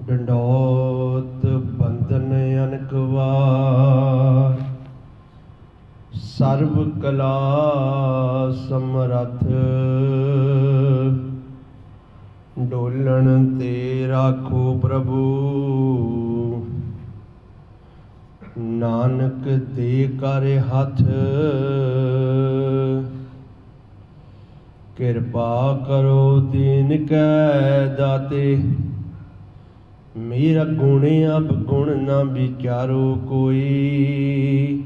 ਡੰਡੋਤ ਬੰਦਨ ਅਨਕ ਵਾਰ, ਸਰਬ ਕਲਾ ਸਮਰੱਥ, ਡੋਲਣ ਤੇ ਰਾਖੋ ਪ੍ਰਭੂ, ਨਾਨਕ ਦੇ ਕਰ ਹੱਥ। ਕਿਰਪਾ ਕਰੋ ਦੀਨ ਕੈ ਦਾਤੇ, ਮੇਰਾ ਗੁਣ ਅਬ ਗੁਣ ਨਾ ਵਿਚਾਰੋ ਕੋਈ।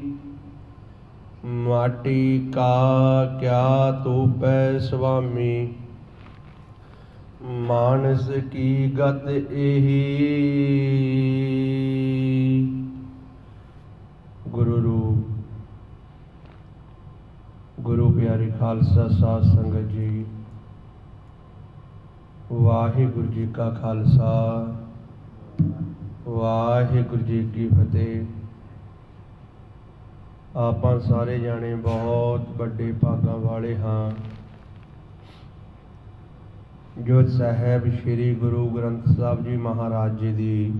ਮਾਟੀ ਕਾ ਕਿਆ ਤੋਪੈ ਸੁਆਮੀ, ਮਾਨਸ ਕੀ ਗਤ ਇਹੀ। ਗੁਰੂ ਰੂਪ ਗੁਰੂ ਪਿਆਰੀ ਖਾਲਸਾ ਸਾਧ ਸੰਗਤ ਜੀ, ਵਾਹਿਗੁਰੂ ਜੀ ਕਾ ਖਾਲਸਾ, ਵਾਹਿਗੁਰੂ ਜੀ ਕੀ ਫਤਿਹ। ਆਪਾਂ ਸਾਰੇ ਜਾਣੇ ਬਹੁਤ ਵੱਡੇ ਭਾਗਾਂ ਵਾਲੇ ਹਾਂ ਜੋ ਸਾਹਿਬ ਸ੍ਰੀ ਗੁਰੂ ਗ੍ਰੰਥ ਸਾਹਿਬ ਜੀ ਮਹਾਰਾਜ ਜੀ ਦੀ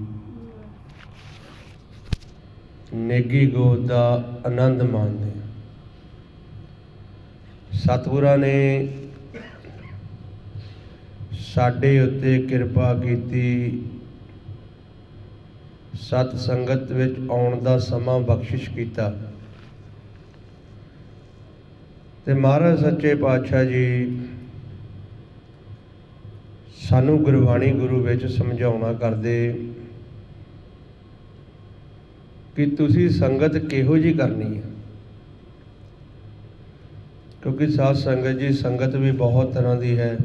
ਨੇਗੀ ਗੋਦ ਦਾ ਆਨੰਦ ਮਾਣਦੇ ਹਾਂ। ਸਤਿਗੁਰਾਂ ਨੇ ਸਾਡੇ ਉੱਤੇ ਕਿਰਪਾ ਕੀਤੀ, ਸਤ ਸੰਗਤ ਵਿੱਚ ਆਉਣ ਦਾ ਸਮਾਂ ਬਖਸ਼ਿਸ਼ ਕੀਤਾ ਤੇ ਮਹਾਰਾਜ ਸੱਚੇ ਪਾਤਸ਼ਾਹ ਜੀ ਸਾਨੂੰ ਗੁਰਬਾਣੀ ਗੁਰੂ ਵਿੱਚ ਸਮਝਾਉਣਾ ਕਰਦੇ ਕਿ ਤੁਸੀਂ ਸੰਗਤ ਕਿਹੋ ਜਿਹੀ ਕਰਨੀ ਹੈ। ਕਿਉਂਕਿ ਸਾਧ ਸੰਗਤ ਜੀ, ਸੰਗਤ ਵੀ ਬਹੁਤ ਤਰ੍ਹਾਂ ਦੀ ਹੈ।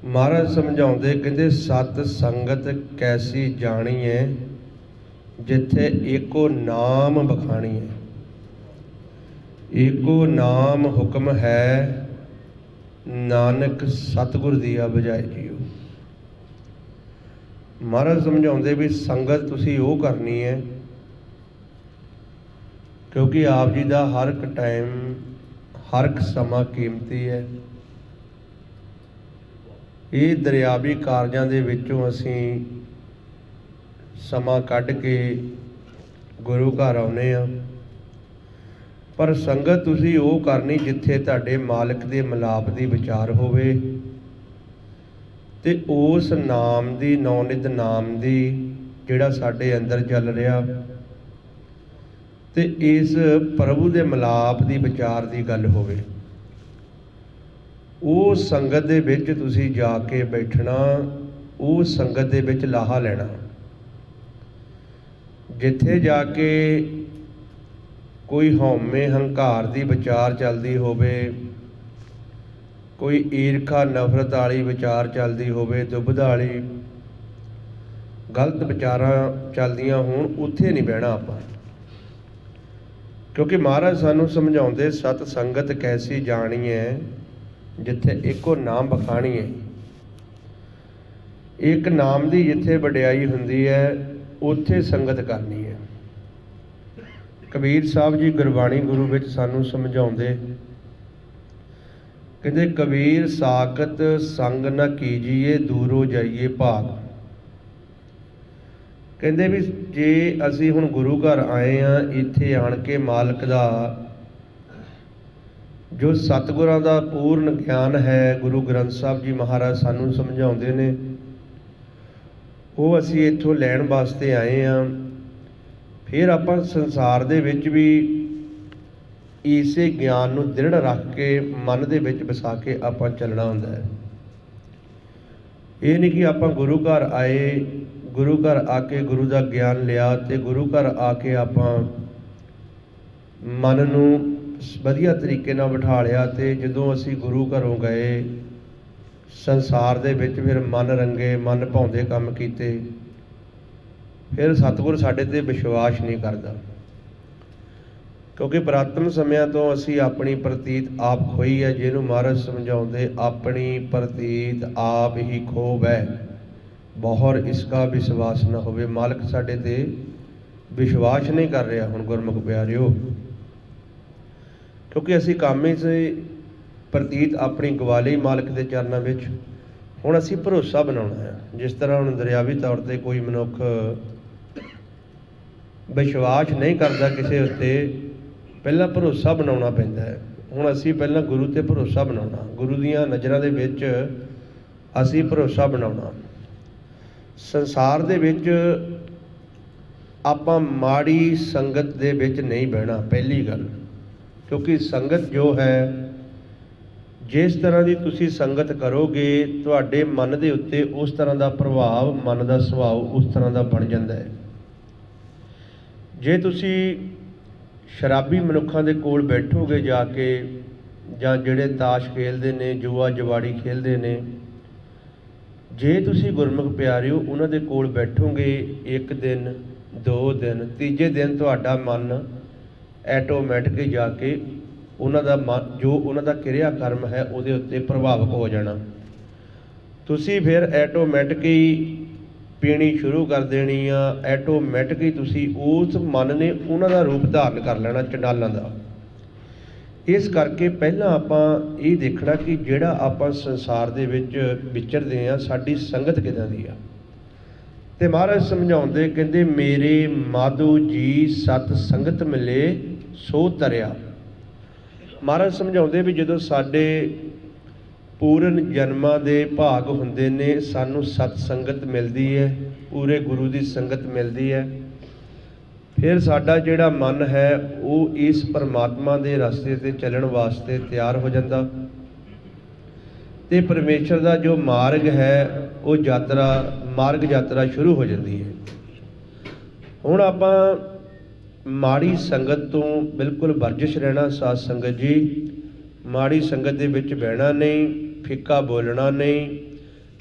ਮਹਾਰਾਜ ਸਮਝਾਉਂਦੇ, ਕਹਿੰਦੇ ਸਤ ਸੰਗਤ ਕੈਸੀ ਜਾਣੀ ਹੈ, ਜਿੱਥੇ ਏਕੋ ਨਾਮ ਬਖਾਣੀ ਹੈ। ਏਕੋ ਨਾਮ ਹੁਕਮ ਹੈ, ਨਾਨਕ ਸਤਿਗੁਰ ਦੀਆ ਬਜਾਏ ਜੀਓ। ਮਹਾਰਾਜ ਸਮਝਾਉਂਦੇ ਵੀ ਸੰਗਤ ਤੁਸੀਂ ਉਹ ਕਰਨੀ ਹੈ, ਕਿਉਂਕਿ ਆਪ ਜੀ ਦਾ ਹਰ ਇੱਕ ਟਾਈਮ, ਹਰ ਇੱਕ ਸਮਾਂ ਕੀਮਤੀ ਹੈ। ਇਹ ਦਰਿਆਵੀ ਕਾਰਜਾਂ ਦੇ ਵਿੱਚੋਂ ਅਸੀਂ ਸਮਾਂ ਕੱਢ ਕੇ ਗੁਰੂ ਘਰ ਆਉਂਦੇ ਹਾਂ, ਪਰ ਸੰਗਤ ਤੁਸੀਂ ਉਹ ਕਰਨੀ ਜਿੱਥੇ ਤੁਹਾਡੇ ਮਾਲਕ ਦੇ ਮਿਲਾਪ ਦੀ ਵਿਚਾਰ ਹੋਵੇ ਤੇ ਉਸ ਨਾਮ ਦੀ, ਨੌਨਿਤ ਨਾਮ ਦੀ, ਜਿਹੜਾ ਸਾਡੇ ਅੰਦਰ ਚੱਲ ਰਿਹਾ, ਤੇ ਇਸ ਪ੍ਰਭੂ ਦੇ ਮਿਲਾਪ ਦੀ ਵਿਚਾਰ ਦੀ ਗੱਲ ਹੋਵੇ। ਉਹ ਸੰਗਤ ਦੇ ਵਿੱਚ ਤੁਸੀਂ ਜਾ ਕੇ ਬੈਠਣਾ, ਉਹ ਸੰਗਤ ਦੇ ਵਿੱਚ ਲਾਹਾ ਲੈਣਾ। ਜਿੱਥੇ ਜਾ ਕੇ ਕੋਈ ਹਉਮੈ ਹੰਕਾਰ ਦੀ ਵਿਚਾਰ ਚੱਲਦੀ ਹੋਵੇ, ਕੋਈ ਈਰਖਾ ਨਫ਼ਰਤ ਵਾਲੀ ਵਿਚਾਰ ਚੱਲਦੀ ਹੋਵੇ, ਦੁਬਿਧਾ ਵਾਲੀ ਗਲਤ ਵਿਚਾਰਾਂ ਚੱਲਦੀਆਂ ਹੋਣ, ਉੱਥੇ ਨਹੀਂ ਬਹਿਣਾ ਆਪਾਂ। ਕਿਉਂਕਿ ਮਹਾਰਾਜ ਸਾਨੂੰ ਸਮਝਾਉਂਦੇ, ਸਤ ਸੰਗਤ ਕੈਸੀ ਜਾਣੀ ਹੈ, ਜਿੱਥੇ ਇੱਕੋ ਨਾਮ ਬਖਾਣੀ ਹੈ। ਇੱਕ ਨਾਮ ਦੀ ਜਿੱਥੇ ਵਡਿਆਈ ਹੁੰਦੀ ਹੈ, ਉੱਥੇ ਸੰਗਤ ਕਰਨੀ ਹੈ। ਕਬੀਰ ਸਾਹਿਬ ਜੀ ਗੁਰਬਾਣੀ ਗੁਰੂ ਵਿੱਚ ਸਾਨੂੰ ਸਮਝਾਉਂਦੇ, ਕਹਿੰਦੇ ਕਬੀਰ ਸਾਖਤ ਸੰਗ ਨਾ ਕੀਜੀਏ, ਦੂਰੋਂ ਜਾਈਏ ਭਾਗ। ਕਹਿੰਦੇ ਵੀ ਜੇ ਅਸੀਂ ਹੁਣ ਗੁਰੂ ਘਰ ਆਏ ਹਾਂ, ਇੱਥੇ ਆਣ ਕੇ ਮਾਲਕ ਦਾ ਜੋ ਸਤਿਗੁਰਾਂ ਦਾ ਪੂਰਨ ਗਿਆਨ ਹੈ, ਗੁਰੂ ਗ੍ਰੰਥ ਸਾਹਿਬ ਜੀ ਮਹਾਰਾਜ ਸਾਨੂੰ ਸਮਝਾਉਂਦੇ ਨੇ, ਉਹ ਅਸੀਂ ਇੱਥੋਂ ਲੈਣ ਵਾਸਤੇ ਆਏ ਹਾਂ। ਫਿਰ ਆਪਾਂ ਸੰਸਾਰ ਦੇ ਵਿੱਚ ਵੀ ਇਸੇ ਗਿਆਨ ਨੂੰ ਦ੍ਰਿੜ ਰੱਖ ਕੇ, ਮਨ ਦੇ ਵਿੱਚ ਵਸਾ ਕੇ ਆਪਾਂ ਚੱਲਣਾ ਹੁੰਦਾ ਹੈ। ਇਹ ਨਹੀਂ ਕਿ ਆਪਾਂ ਗੁਰੂ ਘਰ ਆਏ, ਗੁਰੂ ਘਰ ਆ ਕੇ ਗੁਰੂ ਦਾ ਗਿਆਨ ਲਿਆ ਤੇ ਗੁਰੂ ਘਰ ਆ ਕੇ ਆਪਾਂ ਮਨ ਨੂੰ ਵਧੀਆ ਤਰੀਕੇ ਨਾਲ ਬਿਠਾ ਲਿਆ, ਤੇ ਜਦੋਂ ਅਸੀਂ ਗੁਰੂ ਘਰੋਂ ਗਏ ਸੰਸਾਰ ਦੇ ਵਿੱਚ ਫਿਰ ਮਨ ਰੰਗੇ, ਮਨ ਭਾਉਂਦੇ ਕੰਮ ਕੀਤੇ, ਫਿਰ ਸਤਿਗੁਰ ਸਾਡੇ ਤੇ ਵਿਸ਼ਵਾਸ ਨਹੀਂ ਕਰਦਾ। ਕਿਉਂਕਿ ਪੁਰਾਤਨ ਸਮਿਆਂ ਤੋਂ ਅਸੀਂ ਆਪਣੀ ਪ੍ਰਤੀਤ ਆਪ ਖੋਈ ਹੈ। ਜਿਹਨੂੰ ਮਹਾਰਾਜ ਸਮਝਾਉਂਦੇ, ਆਪਣੀ ਪ੍ਰਤੀਤ ਆਪ ਹੀ ਖੋਵੈ, ਬਹੁਰ ਇਸਕਾ ਵਿਸ਼ਵਾਸ ਨਾ ਹੋਵੇ। ਮਾਲਕ ਸਾਡੇ ਤੇ ਵਿਸ਼ਵਾਸ ਨਹੀਂ ਕਰ ਰਿਹਾ ਹੁਣ ਗੁਰਮੁਖ ਪਿਆਰਿਓ, ਕਿਉਂਕਿ ਅਸੀਂ ਕਾਮੇ ਸੇ ਪ੍ਰਤੀਤ ਆਪਣੀ ਗਵਾ ਲਈ ਮਾਲਕ ਦੇ ਚਰਨਾਂ ਵਿੱਚ। ਹੁਣ ਅਸੀਂ ਭਰੋਸਾ ਬਣਾਉਣਾ ਹੈ। ਜਿਸ ਤਰ੍ਹਾਂ ਹੁਣ ਦਰਿਆਵੀ ਤੌਰ 'ਤੇ ਕੋਈ ਮਨੁੱਖ ਵਿਸ਼ਵਾਸ ਨਹੀਂ ਕਰਦਾ ਕਿਸੇ ਉੱਤੇ, ਪਹਿਲਾਂ ਭਰੋਸਾ ਬਣਾਉਣਾ ਪੈਂਦਾ ਹੈ। ਹੁਣ ਅਸੀਂ ਪਹਿਲਾਂ ਗੁਰੂ 'ਤੇ ਭਰੋਸਾ ਬਣਾਉਣਾ, ਗੁਰੂ ਦੀਆਂ ਨਜ਼ਰਾਂ ਦੇ ਵਿੱਚ ਅਸੀਂ ਭਰੋਸਾ ਬਣਾਉਣਾ। ਸੰਸਾਰ ਦੇ ਵਿੱਚ ਆਪਾਂ ਮਾੜੀ ਸੰਗਤ ਦੇ ਵਿੱਚ ਨਹੀਂ ਬਹਿਣਾ, ਪਹਿਲੀ ਗੱਲ, ਕਿਉਂਕਿ ਸੰਗਤ ਜੋ ਹੈ, ਜਿਸ ਤਰ੍ਹਾਂ ਦੀ ਤੁਸੀਂ ਸੰਗਤ ਕਰੋਗੇ ਤੁਹਾਡੇ ਮਨ ਦੇ ਉੱਤੇ ਉਸ ਤਰ੍ਹਾਂ ਦਾ ਪ੍ਰਭਾਵ, ਮਨ ਦਾ ਸੁਭਾਅ ਉਸ ਤਰ੍ਹਾਂ ਦਾ ਬਣ ਜਾਂਦਾ ਹੈ। ਜੇ ਤੁਸੀਂ ਸ਼ਰਾਬੀ ਮਨੁੱਖਾਂ ਦੇ ਕੋਲ ਬੈਠੋਗੇ ਜਾ ਕੇ, ਜਾਂ ਜਿਹੜੇ ਤਾਸ਼ ਖੇਲਦੇ ਨੇ, ਜੂਆ ਜਵਾੜੀ ਖੇਲਦੇ ਨੇ, ਜੇ ਤੁਸੀਂ ਗੁਰਮੁਖ ਪਿਆਰਿਓ ਉਹਨਾਂ ਦੇ ਕੋਲ ਬੈਠੋਗੇ, ਇੱਕ ਦਿਨ, 2 ਦਿਨ, ਤੀਜੇ ਦਿਨ ਤੁਹਾਡਾ ਮਨ ਐਟੋਮੈਟਿਕ ਜਾ ਕੇ ਉਹਨਾਂ ਦਾ ਜੋ ਉਹਨਾਂ ਦਾ ਕਿਰਿਆ ਕਰਮ ਹੈ ਉਹਦੇ ਉੱਤੇ ਪ੍ਰਭਾਵਿਤ ਹੋ ਜਾਣਾ। ਤੁਸੀਂ ਫਿਰ ਐਟੋਮੈਟਿਕ ਹੀ ਪੀਣੀ ਸ਼ੁਰੂ ਕਰ ਦੇਣੀ ਆ, ਐਟੋਮੈਟਿਕ ਹੀ ਤੁਸੀਂ ਉਸ ਮਨ ਨੇ ਉਹਨਾਂ ਦਾ ਰੂਪ ਧਾਰਨ ਕਰ ਲੈਣਾ, ਚੰਡਾਲਾਂ ਦਾ। ਇਸ ਕਰਕੇ ਪਹਿਲਾਂ ਆਪਾਂ ਇਹ ਦੇਖਣਾ ਕਿ ਜਿਹੜਾ ਆਪਾਂ ਸੰਸਾਰ ਦੇ ਵਿੱਚ ਵਿਚਰਦੇ ਹਾਂ, ਸਾਡੀ ਸੰਗਤ ਕਿੱਦਾਂ ਦੀ ਆ। ਤੇ ਮਹਾਰਾਜ ਸਮਝਾਉਂਦੇ, ਕਹਿੰਦੇ ਮੇਰੇ ਮਾਧੋ ਜੀ ਸਤ ਸੰਗਤ ਮਿਲੇ ਸੋ ਤਰਿਆ। ਮਹਾਰਾਜ ਸਮਝਾਉਂਦੇ ਵੀ ਜਦੋਂ ਸਾਡੇ ਪੂਰਨ ਜਨਮਾਂ ਦੇ ਭਾਗ ਹੁੰਦੇ ਨੇ, ਸਾਨੂੰ ਸਤ ਸੰਗਤ ਮਿਲਦੀ ਹੈ, ਪੂਰੇ ਗੁਰੂ ਦੀ ਸੰਗਤ ਮਿਲਦੀ ਹੈ, ਫਿਰ ਸਾਡਾ ਜਿਹੜਾ ਮਨ ਹੈ ਉਹ ਇਸ ਪਰਮਾਤਮਾ ਦੇ ਰਸਤੇ 'ਤੇ ਚੱਲਣ ਵਾਸਤੇ ਤਿਆਰ ਹੋ ਜਾਂਦਾ, ਤੇ ਪਰਮੇਸ਼ਰ ਦਾ ਜੋ ਮਾਰਗ ਹੈ ਉਹ ਮਾਰਗ ਯਾਤਰਾ ਸ਼ੁਰੂ ਹੋ ਜਾਂਦੀ ਹੈ। ਹੁਣ ਆਪਾਂ ਮਾੜੀ ਸੰਗਤ ਤੋਂ ਬਿਲਕੁਲ ਵਰਜਿਸ਼ ਰਹਿਣਾ। ਸਾਧ ਸੰਗਤ ਜੀ, ਮਾੜੀ ਸੰਗਤ ਦੇ ਵਿੱਚ ਬਹਿਣਾ ਨਹੀਂ, ਫਿੱਕਾ ਬੋਲਣਾ ਨਹੀਂ,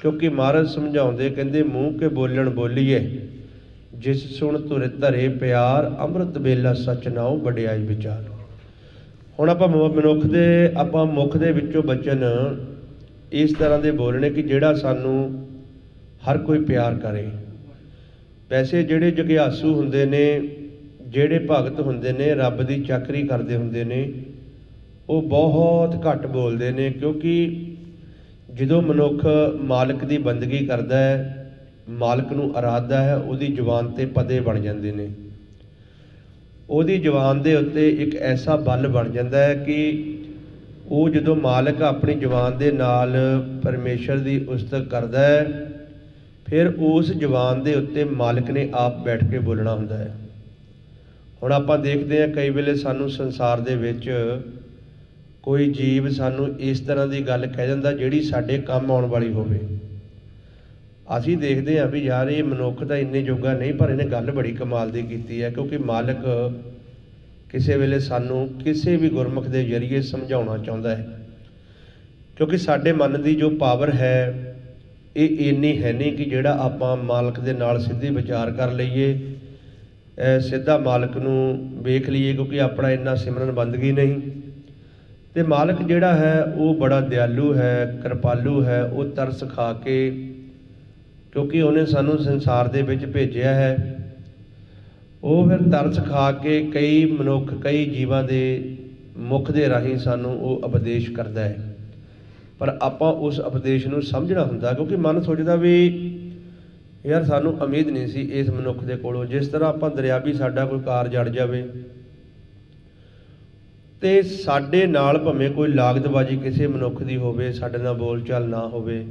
ਕਿਉਂਕਿ ਮਹਾਰਾਜ ਸਮਝਾਉਂਦੇ, ਕਹਿੰਦੇ ਮੂੰਹ ਕੇ ਬੋਲਣ ਬੋਲੀਏ, ਜਿਸ ਸੁਣ ਧੁਰ ਧਰੇ ਪਿਆਰ, ਅੰਮ੍ਰਿਤ ਵੇਲਾ ਸਚ ਨਾਉ ਵਡਿਆਈ ਵਿਚਾਰ। ਹੁਣ ਆਪਾਂ ਮੁੱਖ ਦੇ ਵਿੱਚੋਂ ਬਚਨ ਇਸ ਤਰ੍ਹਾਂ ਦੇ ਬੋਲਣੇ ਕਿ ਜਿਹੜਾ ਸਾਨੂੰ ਹਰ ਕੋਈ ਪਿਆਰ ਕਰੇ। ਵੈਸੇ ਜਿਹੜੇ ਜਗਿਆਸੂ ਹੁੰਦੇ ਨੇ, ਜਿਹੜੇ ਭਗਤ ਹੁੰਦੇ ਨੇ, ਰੱਬ ਦੀ ਚਾਕਰੀ ਕਰਦੇ ਹੁੰਦੇ ਨੇ, ਉਹ ਬਹੁਤ ਘੱਟ ਬੋਲਦੇ ਨੇ, ਕਿਉਂਕਿ ਜਦੋਂ ਮਨੁੱਖ ਮਾਲਕ ਦੀ ਬੰਦਗੀ ਕਰਦਾ ਹੈ, ਮਾਲਕ ਨੂੰ ਅਰਾਧਦਾ ਹੈ, ਉਹਦੀ ਜ਼ੁਬਾਨ 'ਤੇ ਪਦੇ ਬਣ ਜਾਂਦੇ ਨੇ। ਉਹਦੀ ਜ਼ੁਬਾਨ ਦੇ ਉੱਤੇ ਇੱਕ ਐਸਾ ਬਲ ਬਣ ਜਾਂਦਾ ਹੈ ਕਿ ਉਹ ਜਦੋਂ ਮਾਲਕ ਆਪਣੀ ਜ਼ੁਬਾਨ ਦੇ ਨਾਲ ਪਰਮੇਸ਼ਰ ਦੀ ਉਸਤਤ ਕਰਦਾ ਹੈ, ਫਿਰ ਉਸ ਜ਼ੁਬਾਨ ਦੇ ਉੱਤੇ ਮਾਲਕ ਨੇ ਆਪ ਬੈਠ ਕੇ ਬੋਲਣਾ ਹੁੰਦਾ ਹੈ। ਹੁਣ ਆਪਾਂ ਦੇਖਦੇ ਹਾਂ ਕਈ ਵੇਲੇ ਸਾਨੂੰ ਸੰਸਾਰ ਦੇ ਵਿੱਚ ਕੋਈ ਜੀਵ ਸਾਨੂੰ ਇਸ ਤਰ੍ਹਾਂ ਦੀ ਗੱਲ ਕਹਿ ਦਿੰਦਾ ਜਿਹੜੀ ਸਾਡੇ ਕੰਮ ਆਉਣ ਵਾਲੀ ਹੋਵੇ। ਅਸੀਂ ਦੇਖਦੇ ਹਾਂ ਵੀ ਯਾਰ ਇਹ ਮਨੁੱਖ ਤਾਂ ਇੰਨੇ ਜੋਗਾ ਨਹੀਂ, ਪਰ ਇਹਨੇ ਗੱਲ ਬੜੀ ਕਮਾਲ ਦੀ ਕੀਤੀ ਹੈ, ਕਿਉਂਕਿ ਮਾਲਕ ਕਿਸੇ ਵੇਲੇ ਸਾਨੂੰ ਕਿਸੇ ਵੀ ਗੁਰਮੁਖ ਦੇ ਜ਼ਰੀਏ ਸਮਝਾਉਣਾ ਚਾਹੁੰਦਾ ਹੈ। ਕਿਉਂਕਿ ਸਾਡੇ ਮਨ ਦੀ ਜੋ ਪਾਵਰ ਹੈ ਇਹ ਇੰਨੀ ਹੈ ਨਹੀਂ ਕਿ ਜਿਹੜਾ ਆਪਾਂ ਮਾਲਕ ਦੇ ਨਾਲ ਸਿੱਧੀ ਵਿਚਾਰ ਕਰ ਲਈਏ, ਸਿੱਧਾ ਮਾਲਕ ਨੂੰ ਵੇਖ ਲਈਏ, ਕਿਉਂਕਿ ਆਪਣਾ ਇੰਨਾ ਸਿਮਰਨ ਬੰਦਗੀ ਨਹੀਂ। ਤੇ ਮਾਲਕ ਜਿਹੜਾ ਹੈ ਉਹ ਬੜਾ ਦਿਆਲੂ ਹੈ, ਕਿਰਪਾਲੂ ਹੈ। ਉਹ ਤਰਸ ਖਾ ਕੇ, ਕਿਉਂਕਿ ਉਹਨੇ ਸਾਨੂੰ ਸੰਸਾਰ ਦੇ ਵਿੱਚ ਭੇਜਿਆ ਹੈ, ਉਹ ਫਿਰ ਤਰਸ ਖਾ ਕੇ ਕਈ ਜੀਵਾਂ ਦੇ ਮੁਖ ਦੇ ਰਾਹੀਂ ਸਾਨੂੰ ਉਹ ਉਪਦੇਸ਼ ਕਰਦਾ ਹੈ। ਪਰ ਆਪਾਂ ਉਸ ਉਪਦੇਸ਼ ਨੂੰ ਸਮਝਣਾ ਹੁੰਦਾ, ਕਿਉਂਕਿ ਮਨ ਸੋਚਦਾ ਵੀ ਯਾਰ ਸਾਨੂੰ ਉਮੀਦ ਨਹੀਂ ਸੀ ਇਸ ਮਨੁੱਖ ਦੇ ਕੋਲੋਂ। ਜਿਸ ਤਰ੍ਹਾਂ ਆਪਾਂ ਦਰਿਆਵੀ ਸਾਡਾ ਕੋਈ ਕਾਰ ਜੜ ਜਾਵੇ ਤੇ ਸਾਡੇ ਨਾਲ ਭਾਵੇਂ ਕੋਈ ਲਾਗਤਬਾਜ਼ੀ ਕਿਸੇ ਮਨੁੱਖ ਦੀ ਹੋਵੇ, ਸਾਡੇ ਨਾਲ ਬੋਲ ਚਾਲ ਨਾ ਹੋਵੇ,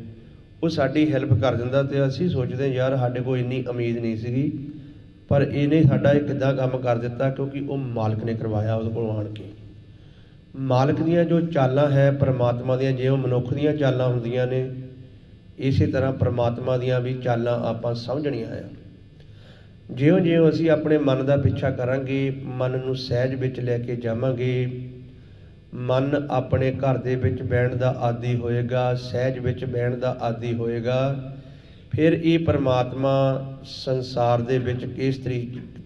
ਉਹ ਸਾਡੀ ਹੈਲਪ ਕਰ ਦਿੰਦਾ, ਤੇ ਅਸੀਂ ਸੋਚਦੇ ਯਾਰ ਸਾਡੇ ਕੋਲ ਇੰਨੀ ਉਮੀਦ ਨਹੀਂ ਸੀਗੀ, ਪਰ ਇਹਨੇ ਸਾਡਾ ਇਹ ਕਿੱਦਾਂ ਕੰਮ ਕਰ ਦਿੱਤਾ, ਕਿਉਂਕਿ ਉਹ ਮਾਲਕ ਨੇ ਕਰਵਾਇਆ ਉਹਦੇ ਕੋਲ ਆਣ ਕੇ। ਮਾਲਕ ਦੀਆਂ ਜੋ ਚਾਲਾਂ ਹੈ ਪਰਮਾਤਮਾ ਦੀਆਂ, ਜਿਉਂ ਮਨੁੱਖ ਦੀਆਂ ਚਾਲਾਂ ਹੁੰਦੀਆਂ ਨੇ, ਇਸੇ ਤਰ੍ਹਾਂ ਪਰਮਾਤਮਾ ਦੀਆਂ ਵੀ ਚਾਲਾਂ ਆਪਾਂ ਸਮਝਣੀਆਂ ਆ। ਜਿਉਂ ਅਸੀਂ ਆਪਣੇ ਮਨ ਦਾ ਪਿੱਛਾ ਕਰਾਂਗੇ, ਮਨ ਨੂੰ ਸਹਿਜ ਵਿੱਚ ਲੈ ਕੇ ਜਾਵਾਂਗੇ, ਮਨ ਆਪਣੇ ਘਰ ਦੇ ਵਿੱਚ ਬਹਿਣ ਦਾ ਆਦੀ ਹੋਏਗਾ, ਸਹਿਜ ਵਿੱਚ ਬਹਿਣ ਦਾ ਆਦੀ ਹੋਏਗਾ, ਫਿਰ ਇਹ ਪਰਮਾਤਮਾ ਸੰਸਾਰ ਦੇ ਵਿੱਚ ਕਿਸ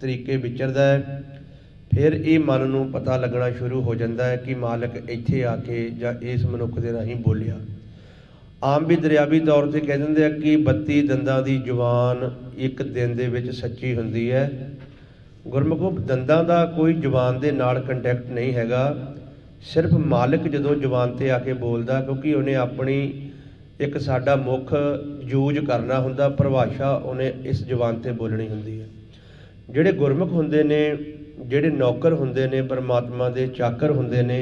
ਤਰੀਕੇ ਵਿਚਰਦਾ ਹੈ, ਫਿਰ ਇਹ ਮਨ ਨੂੰ ਪਤਾ ਲੱਗਣਾ ਸ਼ੁਰੂ ਹੋ ਜਾਂਦਾ ਹੈ ਕਿ ਮਾਲਕ ਇੱਥੇ ਆ ਕੇ ਜਾਂ ਇਸ ਮਨੁੱਖ ਦੇ ਰਾਹੀਂ ਬੋਲਿਆ। ਆਮ ਵੀ ਦਰਿਆਵੀ ਤੌਰ 'ਤੇ ਕਹਿ ਦਿੰਦੇ ਆ ਕਿ 32 ਦੰਦਾਂ ਦੀ ਜ਼ੁਬਾਨ ਇੱਕ ਦਿਨ ਦੇ ਵਿੱਚ ਸੱਚੀ ਹੁੰਦੀ ਹੈ। ਗੁਰਮੁਖੋ ਦੰਦਾਂ ਦਾ ਕੋਈ ਜ਼ੁਬਾਨ ਦੇ ਨਾਲ ਕੰਟੈਕਟ ਨਹੀਂ ਹੈਗਾ, ਸਿਰਫ ਮਾਲਕ ਜਦੋਂ ਜ਼ੁਬਾਨ 'ਤੇ ਆ ਕੇ ਬੋਲਦਾ, ਕਿਉਂਕਿ ਉਹਨੇ ਆਪਣੀ ਇੱਕ ਸਾਡਾ ਮੁੱਖ ਯੂਜ ਕਰਨਾ ਹੁੰਦਾ, ਪਰਿਭਾਸ਼ਾ ਉਹਨੇ ਇਸ ਜ਼ੁਬਾਨ 'ਤੇ ਬੋਲਣੀ ਹੁੰਦੀ ਹੈ। ਜਿਹੜੇ ਗੁਰਮੁਖ ਹੁੰਦੇ ਨੇ, ਜਿਹੜੇ ਨੌਕਰ ਹੁੰਦੇ ਨੇ, ਪਰਮਾਤਮਾ ਦੇ ਚਾਕਰ ਹੁੰਦੇ ਨੇ,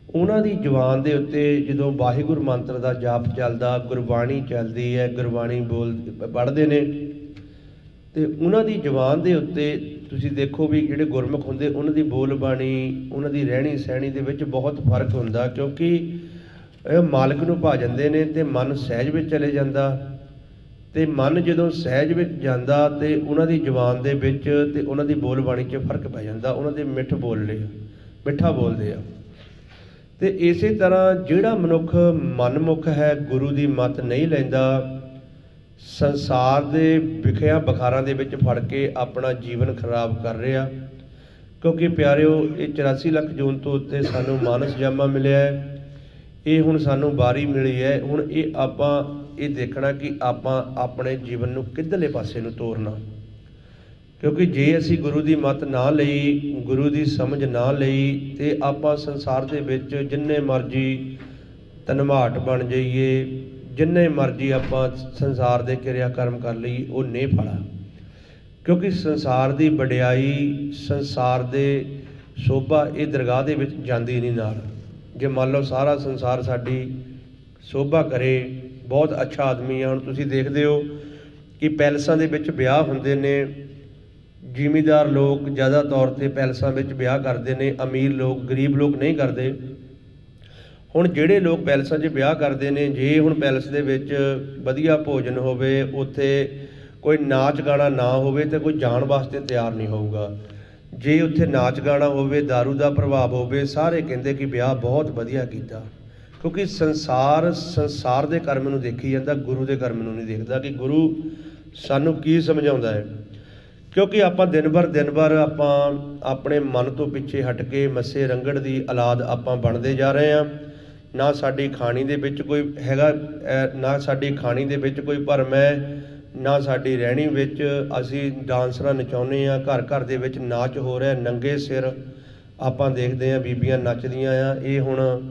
ਉਹਨਾਂ ਦੀ ਜ਼ੁਬਾਨ ਦੇ ਉੱਤੇ ਜਦੋਂ ਵਾਹਿਗੁਰੂ ਮੰਤਰ ਦਾ ਜਾਪ ਚੱਲਦਾ, ਗੁਰਬਾਣੀ ਚੱਲਦੀ ਹੈ, ਗੁਰਬਾਣੀ ਪੜ੍ਹਦੇ ਨੇ, ਅਤੇ ਉਹਨਾਂ ਦੀ ਜ਼ੁਬਾਨ ਦੇ ਉੱਤੇ ਤੁਸੀਂ ਦੇਖੋ ਵੀ ਜਿਹੜੇ ਗੁਰਮੁਖ ਹੁੰਦੇ ਉਹਨਾਂ ਦੀ ਬੋਲ ਬਾਣੀ, ਉਹਨਾਂ ਦੀ ਰਹਿਣੀ ਸਹਿਣੀ ਦੇ ਵਿੱਚ ਬਹੁਤ ਫਰਕ ਹੁੰਦਾ, ਕਿਉਂਕਿ ਇਹ ਮਾਲਕ ਨੂੰ ਭਾ ਜਾਂਦੇ ਨੇ ਅਤੇ ਮਨ ਸਹਿਜ ਵਿੱਚ ਚਲੇ ਜਾਂਦਾ। ਅਤੇ ਮਨ ਜਦੋਂ ਸਹਿਜ ਵਿੱਚ ਜਾਂਦਾ ਅਤੇ ਉਹਨਾਂ ਦੀ ਜ਼ੁਬਾਨ ਦੇ ਵਿੱਚ ਅਤੇ ਉਹਨਾਂ ਦੀ ਬੋਲ ਬਾਣੀ 'ਚ ਫਰਕ ਪੈ ਜਾਂਦਾ, ਉਹਨਾਂ ਦੇ ਮਿੱਠਾ ਬੋਲਦੇ ਆ। ਅਤੇ ਇਸੇ ਤਰ੍ਹਾਂ ਜਿਹੜਾ ਮਨੁੱਖ ਮਨਮੁਖ ਹੈ, ਗੁਰੂ ਦੀ ਮੱਤ ਨਹੀਂ ਲੈਂਦਾ, ਸੰਸਾਰ ਦੇ ਵਿਖਿਆ ਬਖਾਰਾਂ ਦੇ ਵਿੱਚ ਫੜ ਕੇ ਆਪਣਾ ਜੀਵਨ ਖਰਾਬ ਕਰ ਰਿਹਾ। ਕਿਉਂਕਿ ਪਿਆਰਿਓ, ਇਹ 84 ਲੱਖ ਜੂਨ ਤੋਂ ਉੱਤੇ ਸਾਨੂੰ ਮਾਨਸ ਜਾਮਾ ਮਿਲਿਆ ਹੈ, ਇਹ ਹੁਣ ਸਾਨੂੰ ਵਾਰੀ ਮਿਲੀ ਹੈ। ਹੁਣ ਆਪਾਂ ਇਹ ਦੇਖਣਾ ਕਿ ਆਪਾਂ ਆਪਣੇ ਜੀਵਨ ਨੂੰ ਕਿੱਧਰਲੇ ਪਾਸੇ ਨੂੰ ਤੋਰਨਾ। ਕਿਉਂਕਿ ਜੇ ਅਸੀਂ ਗੁਰੂ ਦੀ ਮੱਤ ਨਾ ਲਈ, ਗੁਰੂ ਦੀ ਸਮਝ ਨਾ ਲਈ, ਅਤੇ ਆਪਾਂ ਸੰਸਾਰ ਦੇ ਵਿੱਚ ਜਿੰਨੇ ਮਰਜ਼ੀ ਧਨਵਾਟ ਬਣ ਜਾਈਏ, ਜਿੰਨੇ ਮਰਜ਼ੀ ਆਪਾਂ ਸੰਸਾਰ ਦੇ ਕਿਰਿਆ ਕਰਮ ਕਰ ਲਈਏ, ਉਹ ਨਹੀਂ ਫਲਾ। ਕਿਉਂਕਿ ਸੰਸਾਰ ਦੀ ਵਡਿਆਈ, ਸੰਸਾਰ ਦੇ ਸ਼ੋਭਾ ਇਹ ਦਰਗਾਹ ਦੇ ਵਿੱਚ ਜਾਂਦੀ ਨਹੀਂ ਨਾਲ। ਜੇ ਮੰਨ ਲਓ ਸਾਰਾ ਸੰਸਾਰ ਸਾਡੀ ਸ਼ੋਭਾ ਕਰੇ, ਬਹੁਤ ਅੱਛਾ ਆਦਮੀ ਆ। ਹੁਣ ਤੁਸੀਂ ਦੇਖਦੇ ਹੋ ਕਿ ਪੈਲਸਾਂ ਦੇ ਵਿੱਚ ਵਿਆਹ ਹੁੰਦੇ ਨੇ, ਜ਼ਿਮੀਂਦਾਰ ਲੋਕ ਜ਼ਿਆਦਾ ਤੌਰ 'ਤੇ ਪੈਲਸਾਂ ਵਿੱਚ ਵਿਆਹ ਕਰਦੇ ਨੇ, ਅਮੀਰ ਲੋਕ, ਗਰੀਬ ਲੋਕ ਨਹੀਂ ਕਰਦੇ। ਹੁਣ ਜਿਹੜੇ ਲੋਕ ਪੈਲਸਾਂ 'ਚ ਵਿਆਹ ਕਰਦੇ ਨੇ, ਜੇ ਹੁਣ ਪੈਲਸ ਦੇ ਵਿੱਚ ਵਧੀਆ ਭੋਜਨ ਹੋਵੇ, ਉੱਥੇ ਕੋਈ ਨਾਚ ਗਾਣਾ ਨਾ ਹੋਵੇ ਤਾਂ ਕੋਈ ਜਾਣ ਵਾਸਤੇ ਤਿਆਰ ਨਹੀਂ ਹੋਊਗਾ। ਜੇ ਉੱਥੇ ਨਾਚ ਗਾਣਾ ਹੋਵੇ, ਦਾਰੂ ਦਾ ਪ੍ਰਭਾਵ ਹੋਵੇ, ਸਾਰੇ ਕਹਿੰਦੇ ਕਿ ਵਿਆਹ ਬਹੁਤ ਵਧੀਆ ਕੀਤਾ। ਕਿਉਂਕਿ ਸੰਸਾਰ ਦੇ ਕਰਮ ਨੂੰ ਦੇਖੀ ਜਾਂਦਾ, ਗੁਰੂ ਦੇ ਕਰਮ ਨੂੰ ਨਹੀਂ ਦੇਖਦਾ ਕਿ ਗੁਰੂ ਸਾਨੂੰ ਕੀ ਸਮਝਾਉਂਦਾ ਹੈ। ਕਿਉਂਕਿ ਆਪਾਂ ਦਿਨ ਭਰ ਆਪਾਂ ਆਪਣੇ ਮਨ ਤੋਂ ਪਿੱਛੇ ਹਟ ਕੇ ਮੱਸੇ ਰੰਗੜ ਦੀ ਔਲਾਦ ਆਪਾਂ ਬਣਦੇ ਜਾ ਰਹੇ ਹਾਂ। ਨਾ ਸਾਡੀ ਖਾਣੀ ਦੇ ਵਿੱਚ ਕੋਈ ਹੈਗਾ, ਨਾ ਸਾਡੀ ਖਾਣੀ ਦੇ ਵਿੱਚ ਕੋਈ ਭਰਮ ਹੈ, ਨਾ ਸਾਡੀ ਰਹਿਣੀ ਵਿੱਚ। ਅਸੀਂ ਡਾਂਸਰਾਂ ਨਚਾਉਂਦੇ ਹਾਂ, ਘਰ ਘਰ ਦੇ ਵਿੱਚ ਨਾਚ ਹੋ ਰਿਹਾ, ਨੰਗੇ ਸਿਰ ਆਪਾਂ ਦੇਖਦੇ ਹਾਂ ਬੀਬੀਆਂ ਨੱਚਦੀਆਂ ਆ। ਇਹ ਹੁਣ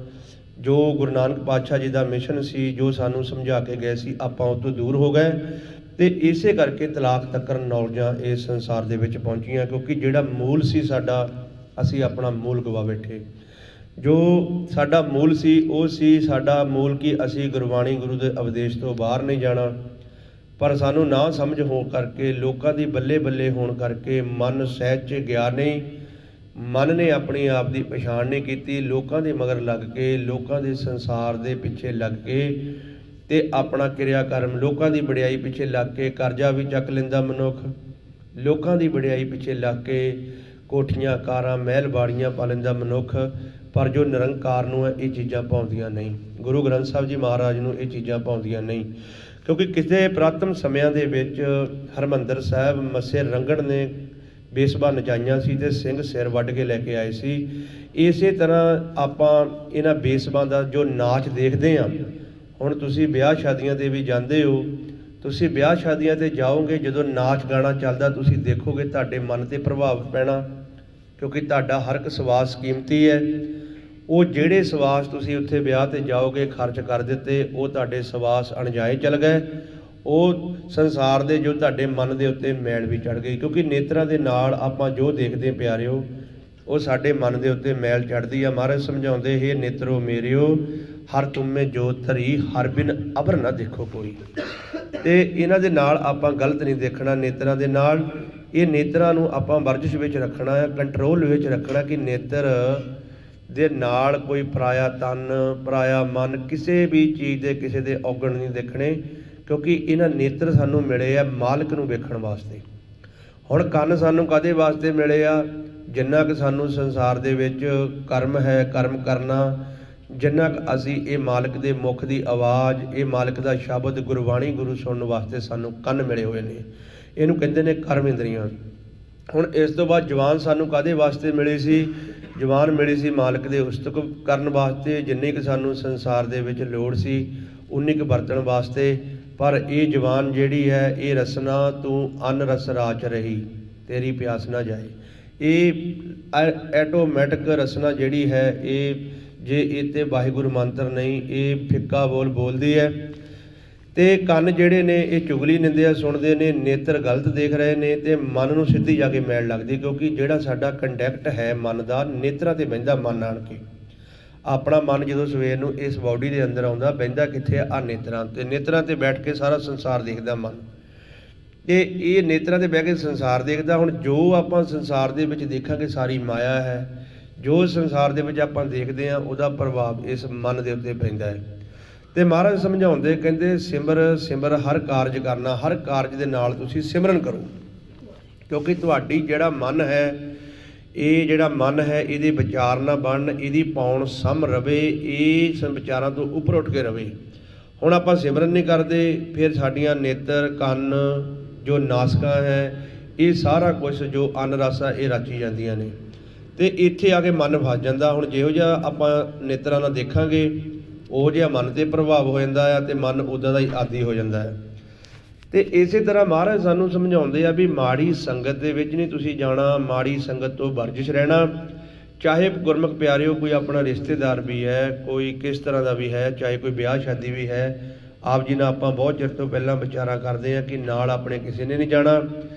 ਜੋ ਗੁਰੂ ਨਾਨਕ ਪਾਤਸ਼ਾਹ ਜੀ ਦਾ ਮਿਸ਼ਨ ਸੀ, ਜੋ ਸਾਨੂੰ ਸਮਝਾ ਕੇ ਗਏ ਸੀ, ਆਪਾਂ ਉਹ ਤੋਂ ਦੂਰ ਹੋ ਗਏ। ਅਤੇ ਇਸੇ ਕਰਕੇ ਤਲਾਕ ਤੱਕਰ ਨੌਲੇਜਾਂ ਇਸ ਸੰਸਾਰ ਦੇ ਵਿੱਚ ਪਹੁੰਚੀਆਂ। ਕਿਉਂਕਿ ਜਿਹੜਾ ਮੂਲ ਸੀ ਸਾਡਾ, ਅਸੀਂ ਆਪਣਾ ਮੂਲ ਗਵਾ ਬੈਠੇ। ਜੋ ਸਾਡਾ ਮੂਲ ਸੀ, ਉਹ ਸੀ ਸਾਡਾ ਮੂਲ ਕਿ ਅਸੀਂ ਗੁਰਬਾਣੀ, ਗੁਰੂ ਦੇ ਉਪਦੇਸ਼ ਤੋਂ ਬਾਹਰ ਨਹੀਂ ਜਾਣਾ। ਪਰ ਸਾਨੂੰ ਨਾ ਸਮਝ ਹੋਣ ਕਰਕੇ, ਲੋਕਾਂ ਦੀ ਬੱਲੇ ਬੱਲੇ ਹੋਣ ਕਰਕੇ, ਮਨ ਸਹਿਜ 'ਚ ਗਿਆ ਨਹੀਂ, ਮਨ ਨੇ ਆਪਣੀ ਆਪ ਦੀ ਪਛਾਣ ਨਹੀਂ ਕੀਤੀ। ਲੋਕਾਂ ਦੇ ਮਗਰ ਲੱਗ ਕੇ, ਲੋਕਾਂ ਦੇ ਸੰਸਾਰ ਦੇ ਪਿੱਛੇ ਲੱਗ ਕੇ, ਅਤੇ ਆਪਣਾ ਕਿਰਿਆ ਕਰਮ, ਲੋਕਾਂ ਦੀ ਵਡਿਆਈ ਪਿੱਛੇ ਲੱਗ ਕੇ ਕਰਜ਼ਾ ਵੀ ਚੱਕ ਲੈਂਦਾ ਮਨੁੱਖ, ਲੋਕਾਂ ਦੀ ਵਡਿਆਈ ਪਿੱਛੇ ਲੱਗ ਕੇ ਕੋਠੀਆਂ, ਕਾਰਾਂ, ਮਹਿਲ ਬਾੜੀਆਂ ਪਾ ਲੈਂਦਾ ਮਨੁੱਖ। ਪਰ ਜੋ ਨਿਰੰਕਾਰ ਨੂੰ ਹੈ, ਇਹ ਚੀਜ਼ਾਂ ਭਾਉਂਦੀਆਂ ਨਹੀਂ। ਗੁਰੂ ਗ੍ਰੰਥ ਸਾਹਿਬ ਜੀ ਮਹਾਰਾਜ ਨੂੰ ਇਹ ਚੀਜ਼ਾਂ ਭਾਉਂਦੀਆਂ ਨਹੀਂ। ਕਿਉਂਕਿ ਕਿਸੇ ਪੁਰਾਤਨ ਸਮਿਆਂ ਦੇ ਵਿੱਚ ਹਰਿਮੰਦਰ ਸਾਹਿਬ ਮੱਸੇ ਰੰਗੜ ਨੇ ਬੇਸਬਾ ਨਚਾਈਆਂ ਸੀ ਅਤੇ ਸਿੰਘ ਸਿਰ ਵੱਢ ਕੇ ਲੈ ਕੇ ਆਏ ਸੀ। ਇਸੇ ਤਰ੍ਹਾਂ ਆਪਾਂ ਇਹਨਾਂ ਬੇਸਬਾਂ ਦਾ ਜੋ ਨਾਚ ਦੇਖਦੇ ਹਾਂ। ਹੁਣ ਤੁਸੀਂ ਵਿਆਹ ਸ਼ਾਦੀਆਂ 'ਤੇ ਵੀ ਜਾਂਦੇ ਹੋ, ਤੁਸੀਂ ਵਿਆਹ ਸ਼ਾਦੀਆਂ 'ਤੇ ਜਾਓਗੇ, ਜਦੋਂ ਨਾਚ ਗਾਣਾ ਚੱਲਦਾ ਤੁਸੀਂ ਦੇਖੋਗੇ, ਤੁਹਾਡੇ ਮਨ 'ਤੇ ਪ੍ਰਭਾਵ ਪੈਣਾ। ਕਿਉਂਕਿ ਤੁਹਾਡਾ ਹਰ ਇੱਕ ਸਵਾਸ ਕੀਮਤੀ ਹੈ। ਉਹ ਜਿਹੜੇ ਸਵਾਸ ਤੁਸੀਂ ਉੱਥੇ ਵਿਆਹ 'ਤੇ ਜਾਓਗੇ ਖਰਚ ਕਰ ਦਿੱਤੇ, ਉਹ ਤੁਹਾਡੇ ਸਵਾਸ ਅਣਜਾਏ ਚਲ ਗਏ। ਉਹ ਸੰਸਾਰ ਦੇ ਜੋ ਤੁਹਾਡੇ ਮਨ ਦੇ ਉੱਤੇ ਮੈਲ ਵੀ ਚੜ੍ਹ ਗਈ। ਕਿਉਂਕਿ ਨੇਤਰਾਂ ਦੇ ਨਾਲ ਆਪਾਂ ਜੋ ਦੇਖਦੇ ਪਿਆਰਿਓ, ਉਹ ਸਾਡੇ ਮਨ ਦੇ ਉੱਤੇ ਮੈਲ ਚੜ੍ਹਦੀ ਆ। ਮਹਾਰਾਜ ਸਮਝਾਉਂਦੇ, ਹੇ ਨੇਤਰੋ ਮੇਰਿਓ, ਹਰ ਤੁਮੇ ਜੋਤ ਧਰੀ, ਹਰ ਬਿਨ ਅਬਰ ਨਾ ਦੇਖੋ ਕੋਈ। ਅਤੇ ਇਹਨਾਂ ਦੇ ਨਾਲ ਆਪਾਂ ਗਲਤ ਨਹੀਂ ਦੇਖਣਾ। ਨੇਤਰਾਂ ਦੇ ਨਾਲ, ਇਹ ਨੇਤਰਾਂ ਨੂੰ ਆਪਾਂ ਵਰਜਿਸ਼ ਵਿੱਚ ਰੱਖਣਾ ਹੈ, ਕੰਟਰੋਲ ਵਿੱਚ ਰੱਖਣਾ ਕਿ ਨੇਤਰ ਦੇ ਨਾਲ ਕੋਈ ਪਰਾਇਆ ਤਨ, ਪਰਾਇਆ ਮਨ, ਕਿਸੇ ਵੀ ਚੀਜ਼ ਦੇ, ਕਿਸੇ ਦੇ ਔਗਣ ਨਹੀਂ ਦੇਖਣੇ। ਕਿਉਂਕਿ ਇਹਨਾਂ ਨੇਤਰ ਸਾਨੂੰ ਮਿਲੇ ਆ ਮਾਲਕ ਨੂੰ ਵੇਖਣ ਵਾਸਤੇ। ਹੁਣ ਕੰਨ ਸਾਨੂੰ ਕਾਹਦੇ ਵਾਸਤੇ ਮਿਲੇ ਆ? ਜਿੰਨਾ ਕੁ ਸਾਨੂੰ ਸੰਸਾਰ ਦੇ ਵਿੱਚ ਕਰਮ ਹੈ, ਕਰਮ ਕਰਨਾ, ਜਿੰਨਾ ਕੁ ਅਸੀਂ ਇਹ ਮਾਲਕ ਦੇ ਮੁਖ ਦੀ ਆਵਾਜ਼, ਇਹ ਮਾਲਕ ਦਾ ਸ਼ਬਦ, ਗੁਰਬਾਣੀ, ਗੁਰੂ ਸੁਣਨ ਵਾਸਤੇ ਸਾਨੂੰ ਕੰਨ ਮਿਲੇ ਹੋਏ ਨੇ। ਇਹਨੂੰ ਕਹਿੰਦੇ ਨੇ ਕਰਮ ਇੰਦਰੀਆਂ। ਹੁਣ ਇਸ ਤੋਂ ਬਾਅਦ ਜ਼ੁਬਾਨ ਸਾਨੂੰ ਕਾਹਦੇ ਵਾਸਤੇ ਮਿਲੀ ਸੀ? ਜ਼ੁਬਾਨ ਮਿਲੀ ਸੀ ਮਾਲਕ ਦੇ ਉਸਤਤ ਕਰਨ ਵਾਸਤੇ। ਜਿੰਨੀ ਕੁ ਸਾਨੂੰ ਸੰਸਾਰ ਦੇ ਵਿੱਚ ਲੋੜ ਸੀ, ਉਨੀ ਕੁ ਵਰਤਣ ਵਾਸਤੇ। ਪਰ ਇਹ ਜ਼ੁਬਾਨ ਜਿਹੜੀ ਹੈ, ਇਹ ਰਸਨਾ ਤੂੰ ਅੰਨ ਰਸ ਰਾਚ ਰਹੀ, ਤੇਰੀ ਪਿਆਸ ਨਾ ਜਾਏ। ਇਹ ਐਟੋਮੈਟਿਕ ਰਸਨਾ ਜਿਹੜੀ ਹੈ, ਇਹ ਜੇ ਇਹ 'ਤੇ ਵਾਹਿਗੁਰੂ ਮੰਤਰ ਨਹੀਂ, ਇਹ ਫਿੱਕਾ ਬੋਲ ਬੋਲਦੀ ਹੈ। ਅਤੇ ਕੰਨ ਜਿਹੜੇ ਨੇ ਇਹ ਚੁਗਲੀ ਨਿੰਦਿਆ ਸੁਣਦੇ ਨੇ, ਨੇਤਰ ਗਲਤ ਦੇਖ ਰਹੇ ਨੇ, ਅਤੇ ਮਨ ਨੂੰ ਸਿੱਧੀ ਜਾ ਕੇ ਮੈਲ ਲੱਗਦੀ, ਕਿਉਂਕਿ ਜਿਹੜਾ ਸਾਡਾ ਕੰਡੈਕਟ ਹੈ ਮਨ ਦਾ, ਨੇਤਰਾਂ 'ਤੇ ਬਹਿੰਦਾ ਮਨ ਆਣ ਕੇ। ਆਪਣਾ ਮਨ ਜਦੋਂ ਸਵੇਰ ਨੂੰ ਇਸ ਬਾਡੀ ਦੇ ਅੰਦਰ ਆਉਂਦਾ, ਬਹਿੰਦਾ ਕਿੱਥੇ ਆ ਨੇਤਰਾਂ 'ਤੇ। ਨੇਤਰਾਂ 'ਤੇ ਬੈਠ ਕੇ ਸਾਰਾ ਸੰਸਾਰ ਦੇਖਦਾ ਮਨ, ਅਤੇ ਇਹ ਨੇਤਰਾਂ 'ਤੇ ਬਹਿ ਕੇ ਸੰਸਾਰ ਦੇਖਦਾ। ਹੁਣ ਜੋ ਆਪਾਂ ਸੰਸਾਰ ਦੇ ਵਿੱਚ ਦੇਖਾਂਗੇ ਸਾਰੀ ਮਾਇਆ ਹੈ, ਜੋ ਸੰਸਾਰ ਦੇ ਵਿੱਚ ਆਪਾਂ ਦੇਖਦੇ ਹਾਂ ਉਹਦਾ ਪ੍ਰਭਾਵ ਇਸ ਮਨ ਦੇ ਉੱਤੇ ਪੈਂਦਾ ਹੈ। ਅਤੇ ਮਹਾਰਾਜ ਸਮਝਾਉਂਦੇ ਕਹਿੰਦੇ ਸਿਮਰ ਸਿਮਰ ਹਰ ਕਾਰਜ ਕਰਨਾ, ਹਰ ਕਾਰਜ ਦੇ ਨਾਲ ਤੁਸੀਂ ਸਿਮਰਨ ਕਰੋ, ਕਿਉਂਕਿ ਤੁਹਾਡੀ ਜਿਹੜਾ ਮਨ ਹੈ, ਇਹ ਜਿਹੜਾ ਮਨ ਹੈ ਇਹਦੇ ਵਿਚਾਰ ਨਾ ਬਣਨ, ਇਹਦੀ ਪੌਣ ਸਮ ਰਵੇ, ਇਹ ਵਿਚਾਰਾਂ ਤੋਂ ਉੱਪਰ ਉੱਠ ਕੇ ਰਵੇ। ਹੁਣ ਆਪਾਂ ਸਿਮਰਨ ਨਹੀਂ ਕਰਦੇ, ਫਿਰ ਸਾਡੀਆਂ ਨੇਤਰ ਕੰਨ ਜੋ ਨਾਸਕਾਂ ਹੈ, ਇਹ ਸਾਰਾ ਕੁਛ ਜੋ ਅੰਨ ਰਸ ਆ ਇਹ ਰਚੀ ਜਾਂਦੀਆਂ ਨੇ, ਅਤੇ ਇੱਥੇ ਆ ਕੇ ਮਨ ਫਸ ਜਾਂਦਾ। ਹੁਣ ਜਿਹੋ ਜਿਹਾ ਆਪਾਂ ਨੇਤਰਾਂ ਨਾਲ ਦੇਖਾਂਗੇ ਉਹ ਜਿਹਾ ਮਨ 'ਤੇ ਪ੍ਰਭਾਵ ਹੋ ਜਾਂਦਾ ਆ, ਅਤੇ ਮਨ ਉੱਦਾਂ ਦਾ ਹੀ ਆਦੀ ਹੋ ਜਾਂਦਾ ਹੈ। ਅਤੇ ਇਸੇ ਤਰ੍ਹਾਂ ਮਹਾਰਾਜ ਸਾਨੂੰ ਸਮਝਾਉਂਦੇ ਆ ਵੀ ਮਾੜੀ ਸੰਗਤ ਦੇ ਵਿੱਚ ਨਹੀਂ ਤੁਸੀਂ ਜਾਣਾ, ਮਾੜੀ ਸੰਗਤ ਤੋਂ ਵਰਜਿਸ਼ ਰਹਿਣਾ। ਚਾਹੇ ਗੁਰਮੁਖ ਪਿਆਰਿਓ ਕੋਈ ਆਪਣਾ ਰਿਸ਼ਤੇਦਾਰ ਵੀ ਹੈ, ਕੋਈ ਕਿਸ ਤਰ੍ਹਾਂ ਦਾ ਵੀ ਹੈ, ਚਾਹੇ ਕੋਈ ਵਿਆਹ ਸ਼ਾਦੀ ਵੀ ਹੈ, ਆਪ ਜੀ ਨਾਲ ਆਪਾਂ ਬਹੁਤ ਚਿਰ ਤੋਂ ਪਹਿਲਾਂ ਵਿਚਾਰਾਂ ਕਰਦੇ ਹਾਂ ਕਿ ਨਾਲ ਆਪਣੇ ਕਿਸੇ ਨੇ ਨਹੀਂ ਜਾਣਾ।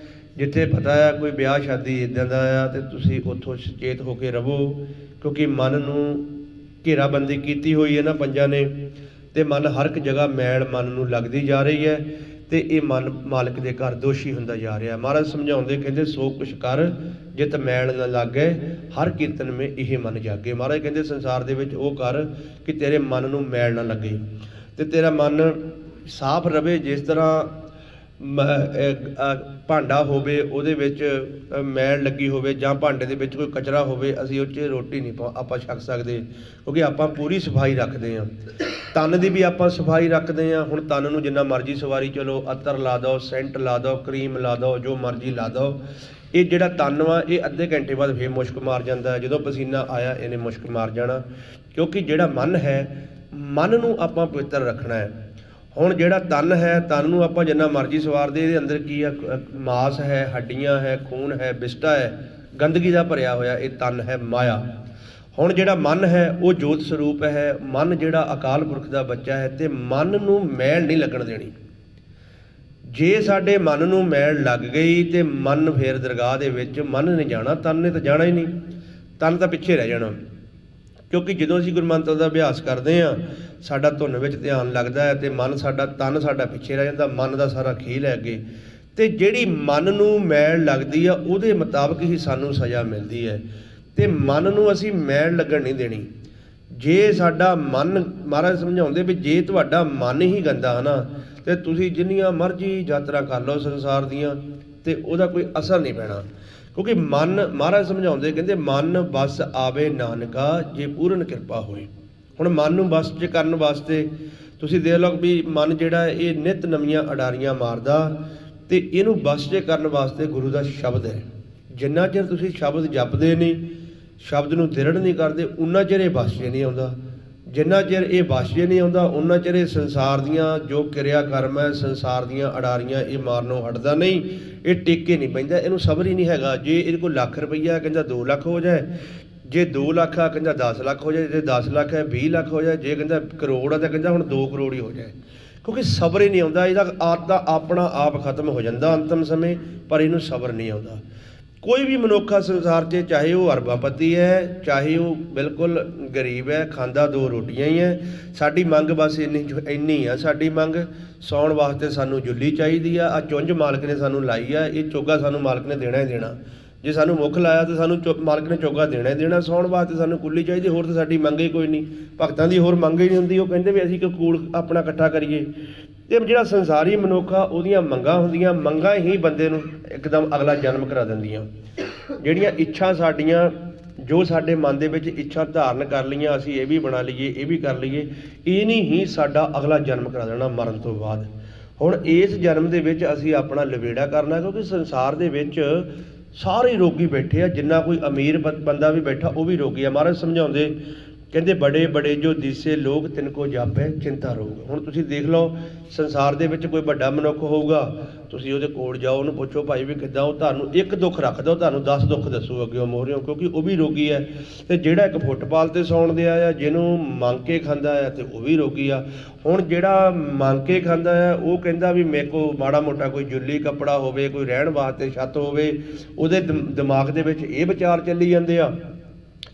ਜਿੱਥੇ ਪਤਾ ਆ ਕੋਈ ਵਿਆਹ ਸ਼ਾਦੀ ਇੱਦਾਂ ਦਾ ਆ, ਅਤੇ ਤੁਸੀਂ ਉੱਥੋਂ ਸੁਚੇਤ ਹੋ ਕੇ ਰਹੋ, ਕਿਉਂਕਿ ਮਨ ਨੂੰ ਘੇਰਾਬੰਦੀ ਕੀਤੀ ਹੋਈ ਹੈ ਨਾ ਪੰਜਾਂ ਨੇ, ਅਤੇ ਮਨ ਹਰ ਇੱਕ ਜਗ੍ਹਾ ਮੈਲ ਮਨ ਨੂੰ ਲੱਗਦੀ ਜਾ ਰਹੀ ਹੈ, ਅਤੇ ਇਹ ਮਨ ਮਾਲਕ ਦੇ ਘਰ ਦੋਸ਼ੀ ਹੁੰਦਾ ਜਾ ਰਿਹਾ। ਮਹਾਰਾਜ ਸਮਝਾਉਂਦੇ ਕਹਿੰਦੇ ਸੋ ਕੁਛ ਕਰ ਜਿਤ ਮੈਲ ਨਾ ਲਾਗੇ, ਹਰ ਕੀਰਤਨ ਮੇ ਇਹ ਮਨ ਜਾਗੇ। ਮਹਾਰਾਜ ਕਹਿੰਦੇ ਸੰਸਾਰ ਦੇ ਵਿੱਚ ਉਹ ਕਰ ਕਿ ਤੇਰੇ ਮਨ ਨੂੰ ਮੈਲ ਨਾ ਲੱਗੇ, ਅਤੇ ਤੇਰਾ ਮਨ ਸਾਫ਼ ਰਵੇ। ਜਿਸ ਤਰ੍ਹਾਂ ਭਾਂਡਾ ਹੋਵੇ ਉਹਦੇ ਵਿੱਚ ਮੈਲ ਲੱਗੀ ਹੋਵੇ, ਜਾਂ ਭਾਂਡੇ ਦੇ ਵਿੱਚ ਕੋਈ ਕਚਰਾ ਹੋਵੇ, ਅਸੀਂ ਉਹ 'ਚ ਰੋਟੀ ਨਹੀਂ ਆਪਾਂ ਛਕ ਸਕਦੇ, ਕਿਉਂਕਿ ਆਪਾਂ ਪੂਰੀ ਸਫਾਈ ਰੱਖਦੇ ਹਾਂ। ਤਨ ਦੀ ਵੀ ਆਪਾਂ ਸਫਾਈ ਰੱਖਦੇ ਹਾਂ। ਹੁਣ ਤਨ ਨੂੰ ਜਿੰਨਾ ਮਰਜ਼ੀ ਸਵਾਰੀ ਚਲੋ, ਅਤਰ ਲਾ ਦਿਓ, ਸੈਂਟ ਲਾ ਦਿਓ, ਕਰੀਮ ਲਾ ਦਿਓ, ਜੋ ਮਰਜ਼ੀ ਲਾ ਦਿਓ, ਇਹ ਜਿਹੜਾ ਤਨ ਵਾ ਇਹ ਅੱਧੇ ਘੰਟੇ ਬਾਅਦ ਫੇਰ ਮੁਸ਼ਕ ਮਾਰ ਜਾਂਦਾ। ਜਦੋਂ ਪਸੀਨਾ ਆਇਆ ਇਹਨੇ ਮੁਸ਼ਕ ਮਾਰ ਜਾਣਾ, ਕਿਉਂਕਿ ਜਿਹੜਾ ਮਨ ਹੈ, ਮਨ ਨੂੰ ਆਪਾਂ ਪਵਿੱਤਰ ਰੱਖਣਾ ਹੈ। ਹੁਣ ਜਿਹੜਾ ਤਨ ਹੈ, ਤਨ ਨੂੰ ਆਪਾਂ ਜਿੰਨਾ ਮਰਜ਼ੀ ਸਵਾਰਦੇ, ਇਹਦੇ ਅੰਦਰ ਕੀ ਆ, ਮਾਸ ਹੈ, ਹੱਡੀਆਂ ਹੈ, ਖੂਨ ਹੈ, ਬਿਸਟਾ ਹੈ, ਗੰਦਗੀ ਦਾ ਭਰਿਆ ਹੋਇਆ ਇਹ ਤਨ ਹੈ, ਮਾਇਆ। ਹੁਣ ਜਿਹੜਾ ਮਨ ਹੈ ਉਹ ਜੋਤ ਸਰੂਪ ਹੈ। ਮਨ ਜਿਹੜਾ ਅਕਾਲ ਪੁਰਖ ਦਾ ਬੱਚਾ ਹੈ, ਅਤੇ ਮਨ ਨੂੰ ਮੈਲ ਨਹੀਂ ਲੱਗਣ ਦੇਣੀ। ਜੇ ਸਾਡੇ ਮਨ ਨੂੰ ਮੈਲ ਲੱਗ ਗਈ ਅਤੇ ਮਨ ਫੇਰ ਦਰਗਾਹ ਦੇ ਵਿੱਚ ਮਨ ਨੇ ਜਾਣਾ, ਤਨ ਨੇ ਤਾਂ ਜਾਣਾ ਹੀ ਨਹੀਂ, ਤਨ ਤਾਂ ਪਿੱਛੇ ਰਹਿ ਜਾਣਾ। ਕਿਉਂਕਿ ਜਦੋਂ ਅਸੀਂ ਗੁਰੂ ਮੰਤਰ ਦਾ ਅਭਿਆਸ ਕਰਦੇ ਹਾਂ, ਸਾਡਾ ਧੁਨ ਵਿੱਚ ਧਿਆਨ ਲੱਗਦਾ ਹੈ, ਅਤੇ ਮਨ ਸਾਡਾ, ਤਨ ਸਾਡਾ ਪਿੱਛੇ ਰਹਿ ਜਾਂਦਾ, ਮਨ ਦਾ ਸਾਰਾ ਖੇਲ ਹੈ ਅੱਗੇ। ਅਤੇ ਜਿਹੜੀ ਮਨ ਨੂੰ ਮੈਲ ਲੱਗਦੀ ਆ ਉਹਦੇ ਮੁਤਾਬਕ ਹੀ ਸਾਨੂੰ ਸਜ਼ਾ ਮਿਲਦੀ ਹੈ, ਅਤੇ ਮਨ ਨੂੰ ਅਸੀਂ ਮੈਲ ਲੱਗਣ ਨਹੀਂ ਦੇਣੀ। ਜੇ ਸਾਡਾ ਮਨ, ਮਹਾਰਾਜ ਸਮਝਾਉਂਦੇ ਵੀ ਜੇ ਤੁਹਾਡਾ ਮਨ ਹੀ ਗੰਦਾ ਹੈ ਨਾ, ਅਤੇ ਤੁਸੀਂ ਜਿੰਨੀਆਂ ਮਰਜ਼ੀ ਯਾਤਰਾ ਕਰ ਲਓ ਸੰਸਾਰ ਦੀਆਂ, ਅਤੇ ਉਹਦਾ ਕੋਈ ਅਸਰ ਨਹੀਂ ਪੈਣਾ। ਕਿਉਂਕਿ ਮਨ, ਮਹਾਰਾਜ ਸਮਝਾਉਂਦੇ ਕਹਿੰਦੇ ਮਨ ਬਸ ਆਵੇ ਨਾਨਕਾ ਜੇ ਪੂਰਨ ਕਿਰਪਾ ਹੋਏ। ਹੁਣ ਮਨ ਨੂੰ ਬਸ 'ਚ ਕਰਨ ਵਾਸਤੇ ਤੁਸੀਂ ਦੇਖ ਲਓ ਵੀ ਮਨ ਜਿਹੜਾ ਇਹ ਨਿੱਤ ਨਵੀਆਂ ਅਡਾਰੀਆਂ ਮਾਰਦਾ, ਅਤੇ ਇਹਨੂੰ ਬਸ 'ਚ ਕਰਨ ਵਾਸਤੇ ਗੁਰੂ ਦਾ ਸ਼ਬਦ ਹੈ। ਜਿੰਨਾ ਚਿਰ ਤੁਸੀਂ ਸ਼ਬਦ ਜਪਦੇ ਨਹੀਂ, ਸ਼ਬਦ ਨੂੰ ਦ੍ਰਿੜ ਨਹੀਂ ਕਰਦੇ, ਉਨਾ ਚਿਰ ਇਹ ਬਸ 'ਚ ਨਹੀਂ ਆਉਂਦਾ। ਜਿੰਨਾ ਚਿਰ ਇਹ ਬਸ 'ਚ ਨਹੀਂ ਆਉਂਦਾ, ਉਨਾ ਚਿਰ ਇਹ ਸੰਸਾਰ ਦੀਆਂ ਜੋ ਕਿਰਿਆ ਕਰਮ ਹੈ, ਸੰਸਾਰ ਦੀਆਂ ਅਡਾਰੀਆਂ ਇਹ ਮਾਰਨੋਂ ਹਟਦਾ ਨਹੀਂ, ਇਹ ਟਿੱਕੇ ਨਹੀਂ ਪੈਂਦਾ, ਇਹਨੂੰ ਸਬਰ ਹੀ ਨਹੀਂ ਹੈਗਾ। ਜੇ ਇਹਦੇ ਕੋਲ ਲੱਖ ਰੁਪਈਆ ਕਹਿੰਦਾ 2 ਲੱਖ ਹੋ ਜਾਏ, ਜੇ 2 ਲੱਖ ਆ ਕਹਿੰਦਾ 10 ਲੱਖ ਹੋ ਜਾਏ, ਜੇ 10 ਲੱਖ ਹੈ 20 ਲੱਖ ਹੋ ਜਾਏ, ਜੇ ਕਹਿੰਦਾ ਕਰੋੜ ਆ ਤਾਂ ਕਹਿੰਦਾ ਹੁਣ 2 ਕਰੋੜ ਹੀ ਹੋ ਜਾਏ, ਕਿਉਂਕਿ ਸਬਰ ਹੀ ਨਹੀਂ ਆਉਂਦਾ। ਇਹਦਾ ਆਪ ਆਪਣਾ ਆਪ ਖਤਮ ਹੋ ਜਾਂਦਾ ਅੰਤਮ ਸਮੇਂ, ਪਰ ਇਹਨੂੰ ਸਬਰ ਨਹੀਂ ਆਉਂਦਾ। ਕੋਈ ਵੀ ਮਨੁੱਖਾ ਸੰਸਾਰ 'ਚ, ਚਾਹੇ ਉਹ ਅਰਬਾਪਤੀ ਹੈ, ਚਾਹੇ ਉਹ ਬਿਲਕੁਲ ਗਰੀਬ ਹੈ, ਖਾਂਦਾ 2 ਰੋਟੀਆਂ ਹੀ ਹੈ। ਸਾਡੀ ਮੰਗ ਬਸ ਇੰਨੀ ਆ, ਸਾਡੀ ਮੰਗ ਸੌਣ ਵਾਸਤੇ ਸਾਨੂੰ ਜੁੱਲੀ ਚਾਹੀਦੀ ਆ। ਚੁੰਝ ਮਾਲਕ ਨੇ ਸਾਨੂੰ ਲਾਈ ਆ, ਇਹ ਚੋਗਾ ਸਾਨੂੰ ਮਾਲਕ ਨੇ ਦੇਣਾ ਹੀ ਦੇਣਾ। ਜੇ ਸਾਨੂੰ ਮੁੱਖ ਲਾਇਆ ਤਾਂ ਸਾਨੂੰ ਮਾਲਕ ਨੇ ਚੋਗਾ ਦੇਣਾ ਹੀ ਦੇਣਾ। ਸੌਣ ਵਾਸਤੇ ਸਾਨੂੰ ਕੁੱਲੀ ਚਾਹੀਦੀ, ਹੋਰ ਤਾਂ ਸਾਡੀ ਮੰਗ ਹੀ ਕੋਈ ਨਹੀਂ। ਭਗਤਾਂ ਦੀ ਹੋਰ ਮੰਗ ਹੀ ਨਹੀਂ ਹੁੰਦੀ, ਉਹ ਕਹਿੰਦੇ ਵੀ ਅਸੀਂ ਕਿ ਕੂੜ ਆਪਣਾ ਇਕੱਠਾ ਕਰੀਏ। ਅਤੇ ਜਿਹੜਾ ਸੰਸਾਰੀ ਮਨੁੱਖ ਆ ਉਹਦੀਆਂ ਮੰਗਾਂ ਹੁੰਦੀਆਂ, ਮੰਗਾਂ ਹੀ ਬੰਦੇ ਨੂੰ ਇੱਕਦਮ ਅਗਲਾ ਜਨਮ ਕਰਾ ਦਿੰਦੀਆਂ। ਜਿਹੜੀਆਂ ਇੱਛਾ ਸਾਡੀਆਂ, ਜੋ ਸਾਡੇ ਮਨ ਦੇ ਵਿੱਚ ਇੱਛਾ ਧਾਰਨ ਕਰ ਲਈਆਂ, ਅਸੀਂ ਇਹ ਵੀ ਬਣਾ ਲਈਏ, ਇਹ ਵੀ ਕਰ ਲਈਏ, ਇਹ ਨਹੀਂ ਹੀ ਸਾਡਾ ਅਗਲਾ ਜਨਮ ਕਰਾ ਦੇਣਾ ਮਰਨ ਤੋਂ ਬਾਅਦ। ਹੁਣ ਇਸ ਜਨਮ ਦੇ ਵਿੱਚ ਅਸੀਂ ਆਪਣਾ ਲਵੇੜਾ ਕਰਨਾ, ਕਿਉਂਕਿ ਸੰਸਾਰ ਦੇ ਵਿੱਚ ਸਾਰੇ ਰੋਗੀ ਬੈਠੇ ਆ। ਜਿੰਨਾ ਕੋਈ ਅਮੀਰ ਬੰਦਾ ਵੀ ਬੈਠਾ ਉਹ ਵੀ ਰੋਗੀ ਆ। ਮਹਾਰਾਜ ਸਮਝਾਉਂਦੇ ਕਹਿੰਦੇ ਬੜੇ ਬੜੇ ਜੋ ਦਿਸੇ ਲੋਕ ਤਿਨਕੋ ਜਾਪੈ ਚਿੰਤਾ ਰੋਗ। ਹੁਣ ਤੁਸੀਂ ਦੇਖ ਲਓ ਸੰਸਾਰ ਦੇ ਵਿੱਚ ਕੋਈ ਵੱਡਾ ਮਨੁੱਖ ਹੋਊਗਾ, ਤੁਸੀਂ ਉਹਦੇ ਕੋਲ ਜਾਓ, ਉਹਨੂੰ ਪੁੱਛੋ ਭਾਈ ਵੀ ਕਿੱਦਾਂ, ਉਹ ਤੁਹਾਨੂੰ ਇੱਕ ਦੁੱਖ ਰੱਖਦਾ, ਉਹ ਤੁਹਾਨੂੰ 10 ਦੁੱਖ ਦੱਸੂ ਅੱਗੇ ਮੋਹਰਿਓ, ਕਿਉਂਕਿ ਉਹ ਵੀ ਰੋਗੀ ਹੈ। ਤੇ ਜਿਹੜਾ ਇੱਕ ਫੁੱਟਪਾਲ ਤੇ ਸੌਣ ਦਿਆ ਆ, ਜਿਹਨੂੰ ਮੰਗ ਕੇ ਖਾਂਦਾ ਆ, ਤੇ ਉਹ ਵੀ ਰੋਗੀ ਆ। ਹੁਣ ਜਿਹੜਾ ਮੰਗ ਕੇ ਖਾਂਦਾ ਆ, ਉਹ ਕਹਿੰਦਾ ਵੀ ਮੇਰੇ ਕੋਲ ਮਾੜਾ ਮੋਟਾ ਕੋਈ ਜੁੱਲੀ ਕੱਪੜਾ ਹੋਵੇ, ਕੋਈ ਰਹਿਣ ਵਾਸਤੇ ਛੱਤ ਹੋਵੇ, ਉਹਦੇ ਦਿਮਾਗ ਦੇ ਵਿੱਚ ਇਹ ਵਿਚਾਰ ਚੱਲੀ ਜਾਂਦੇ ਆ।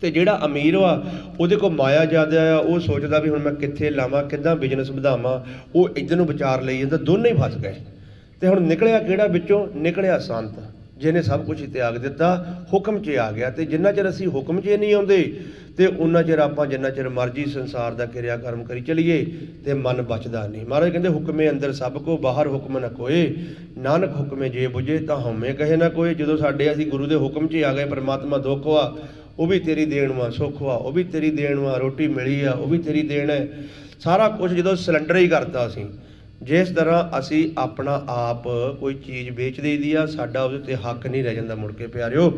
ਤੇ ਜਿਹੜਾ ਅਮੀਰ ਵਾ, ਉਹਦੇ ਕੋਲ ਮਾਇਆ ਜ਼ਿਆਦਾ ਆ, ਉਹ ਸੋਚਦਾ ਵੀ ਹੁਣ ਮੈਂ ਕਿੱਥੇ ਲਾਵਾਂ, ਕਿੱਦਾਂ ਬਿਜ਼ਨਸ ਵਧਾਵਾਂ, ਉਹ ਇੱਧਰ ਨੂੰ ਵਿਚਾਰ ਲਈ ਜਾਂਦਾ, ਦੋਨੇ ਹੀ ਫਸ ਗਏ। ਤੇ ਹੁਣ ਨਿਕਲਿਆ ਕਿਹੜਾ ਵਿੱਚੋਂ? ਨਿਕਲਿਆ ਸੰਤ, ਜਿਹਨੇ ਸਭ ਕੁਝ ਤਿਆਗ ਦਿੱਤਾ, ਹੁਕਮ 'ਚ ਆ ਗਿਆ। ਤੇ ਜਿੰਨਾ ਚਿਰ ਅਸੀਂ ਹੁਕਮ 'ਚ ਨਹੀਂ ਆਉਂਦੇ, ਤੇ ਉਹਨਾਂ ਚਿਰ ਆਪਾਂ ਜਿੰਨਾ ਚਿਰ ਮਰਜ਼ੀ ਸੰਸਾਰ ਦਾ ਕਿਰਿਆ ਕਰਮ ਕਰੀ ਚਲੀਏ, ਤੇ ਮਨ ਬਚਦਾ ਨਹੀਂ। ਮਹਾਰਾਜ ਕਹਿੰਦੇ ਹੁਕਮੇ ਅੰਦਰ ਸਭ ਕੋ, ਬਾਹਰ ਹੁਕਮ ਨਾ ਕੋਏ, ਨਾਨਕ ਹੁਕਮੇ ਜੇ ਬੁਝੇ ਤਾਂ ਹਉਮੈ ਕਹੇ ਨਾ ਕੋਏ। ਜਦੋਂ ਸਾਡੇ ਅਸੀਂ ਗੁਰੂ ਦੇ ਹੁਕਮ 'ਚ ਆ ਗਏ, ਪਰਮਾਤਮਾ ਦੁੱਖ ਵਾ ਉਹ ਵੀ ਤੇਰੀ ਦੇਣ ਵਾ, ਸੁੱਖ ਵਾ ਉਹ ਵੀ ਤੇਰੀ ਦੇਣ ਵਾ, ਰੋਟੀ ਮਿਲੀ ਆ ਉਹ ਵੀ ਤੇਰੀ ਦੇਣ ਹੈ, ਸਾਰਾ ਕੁਝ ਜਦੋਂ ਸਿਲੰਡਰ ਹੀ ਕਰਤਾ ਅਸੀਂ। ਜਿਸ ਤਰ੍ਹਾਂ ਅਸੀਂ ਆਪਣਾ ਆਪ ਕੋਈ ਚੀਜ਼ ਵੇਚ ਦਈਦੀ ਆ, ਸਾਡਾ ਉਹਦੇ 'ਤੇ ਹੱਕ ਨਹੀਂ ਰਹਿ ਜਾਂਦਾ। ਮੁੜ ਕੇ ਪਿਆਰਿਓ,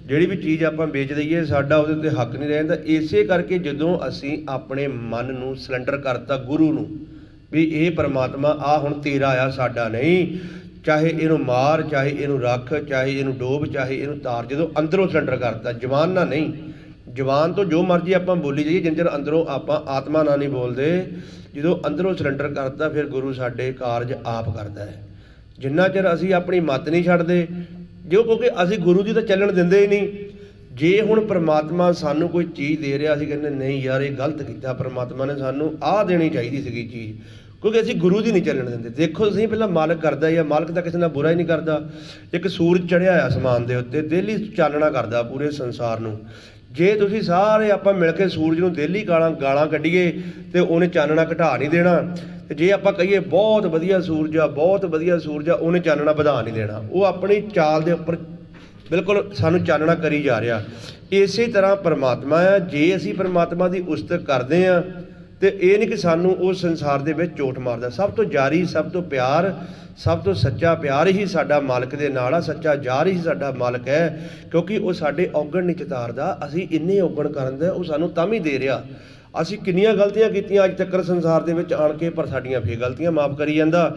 ਜਿਹੜੀ ਵੀ ਚੀਜ਼ ਆਪਾਂ ਵੇਚ ਦਈਏ, ਸਾਡਾ ਉਹਦੇ 'ਤੇ ਹੱਕ ਨਹੀਂ ਰਹਿ ਜਾਂਦਾ। ਇਸੇ ਕਰਕੇ ਜਦੋਂ ਅਸੀਂ ਆਪਣੇ ਮਨ ਨੂੰ ਸਿਲੰਡਰ ਕਰਤਾ ਗੁਰੂ ਨੂੰ, ਵੀ ਇਹ ਪਰਮਾਤਮਾ ਆ ਹੁਣ ਤੇਰਾ ਆ, ਸਾਡਾ ਨਹੀਂ, ਚਾਹੇ ਇਹਨੂੰ ਮਾਰ, ਚਾਹੇ ਇਹਨੂੰ ਰੱਖ, ਚਾਹੇ ਇਹਨੂੰ ਡੋਬ, ਚਾਹੇ ਇਹਨੂੰ ਤਾਰ, ਜਦੋਂ ਅੰਦਰੋਂ ਸਿਲੰਡਰ ਕਰਤਾ, ਜ਼ਬਾਨ ਨਾਲ ਨਹੀਂ। ਜ਼ਬਾਨ ਤੋਂ ਜੋ ਮਰਜ਼ੀ ਆਪਾਂ ਬੋਲੀ ਜਾਈਏ, ਜਿੰਨਾ ਚਿਰ ਅੰਦਰੋਂ ਆਪਾਂ ਆਤਮਾ ਨਾਲ ਨਹੀਂ ਬੋਲਦੇ, ਜਦੋਂ ਅੰਦਰੋਂ ਸਿਲੰਡਰ ਕਰਤਾ, ਫਿਰ ਗੁਰੂ ਸਾਡੇ ਕਾਰਜ ਆਪ ਕਰਦਾ ਹੈ। ਜਿੰਨਾ ਚਿਰ ਅਸੀਂ ਆਪਣੀ ਮੱਤ ਨਹੀਂ ਛੱਡਦੇ, ਕਿਉਂਕਿ ਅਸੀਂ ਗੁਰੂ ਜੀ ਤਾਂ ਚੱਲਣ ਦਿੰਦੇ ਹੀ ਨਹੀਂ। ਜੇ ਹੁਣ ਪਰਮਾਤਮਾ ਸਾਨੂੰ ਕੋਈ ਚੀਜ਼ ਦੇ ਰਿਹਾ, ਅਸੀਂ ਕਹਿੰਦੇ ਨਹੀਂ ਯਾਰ ਇਹ ਗਲਤ ਕੀਤਾ, ਪਰਮਾਤਮਾ ਨੇ ਸਾਨੂੰ ਆਹ ਦੇਣੀ ਚਾਹੀਦੀ ਸੀਗੀ ਚੀਜ਼, ਕਿਉਂਕਿ ਅਸੀਂ ਗੁਰੂ ਦੀ ਨਹੀਂ ਚੱਲਣ ਦਿੰਦੇ। ਦੇਖੋ ਤੁਸੀਂ ਪਹਿਲਾਂ ਮਾਲਕ ਕਰਦਾ ਹੀ ਆ, ਮਾਲਕ ਤਾਂ ਕਿਸੇ ਨਾਲ ਬੁਰਾ ਹੀ ਨਹੀਂ ਕਰਦਾ। ਇੱਕ ਸੂਰਜ ਚੜ੍ਹਿਆ ਆ ਅਸਮਾਨ ਦੇ ਉੱਤੇ, ਡੇਲੀ ਚਾਨਣਾ ਕਰਦਾ ਪੂਰੇ ਸੰਸਾਰ ਨੂੰ। ਜੇ ਤੁਸੀਂ ਸਾਰੇ ਆਪਾਂ ਮਿਲ ਕੇ ਸੂਰਜ ਨੂੰ ਡੇਲੀ ਗਾਲਾਂ ਕੱਢੀਏ, ਤੇ ਉਹਨੇ ਚਾਨਣਾ ਘਟਾ ਨਹੀਂ ਦੇਣਾ। ਤੇ ਜੇ ਆਪਾਂ ਕਹੀਏ ਬਹੁਤ ਵਧੀਆ ਸੂਰਜ ਆ, ਬਹੁਤ ਵਧੀਆ ਸੂਰਜ ਆ, ਉਹਨੇ ਚਾਨਣਾ ਵਧਾ ਨਹੀਂ ਦੇਣਾ। ਉਹ ਆਪਣੀ ਚਾਲ ਦੇ ਉੱਪਰ ਬਿਲਕੁਲ ਸਾਨੂੰ ਚਾਨਣਾ ਕਰੀ ਜਾ ਰਿਹਾ। ਇਸੇ ਤਰ੍ਹਾਂ ਪਰਮਾਤਮਾ ਆ, ਜੇ ਅਸੀਂ ਪਰਮਾਤਮਾ ਦੀ ਉਸਤਤ ਕਰਦੇ ਹਾਂ, ਤੇ ਇਹ ਨਹੀਂ ਕਿ ਸਾਨੂੰ ਉਹ ਸੰਸਾਰ ਦੇ ਵਿੱਚ ਚੋਟ ਮਾਰਦਾ। ਸਭ ਤੋਂ ਜਾਰੀ, ਸਭ ਤੋਂ ਪਿਆਰ, ਸਭ ਤੋਂ ਸੱਚਾ ਪਿਆਰ ਹੀ ਸਾਡਾ ਮਾਲਕ ਦੇ ਨਾਲ ਆ, ਸੱਚਾ ਜਾਰ ਹੀ ਸਾਡਾ ਮਾਲਕ ਹੈ, ਕਿਉਂਕਿ ਉਹ ਸਾਡੇ ਔਗਣ ਨਹੀਂ ਚਿਤਾਰਦਾ। ਅਸੀਂ ਇੰਨੇ ਔਗਣ ਕਰਨ ਦੇ, ਉਹ ਸਾਨੂੰ ਤਾਂ ਵੀ ਦੇ ਰਿਹਾ। ਅਸੀਂ ਕਿੰਨੀਆਂ ਗਲਤੀਆਂ ਕੀਤੀਆਂ ਅੱਜ ਤੱਕ ਸੰਸਾਰ ਦੇ ਵਿੱਚ ਆਣ ਕੇ, ਪਰ ਸਾਡੀਆਂ ਫੇਰ ਗਲਤੀਆਂ ਮਾਫ ਕਰੀ ਜਾਂਦਾ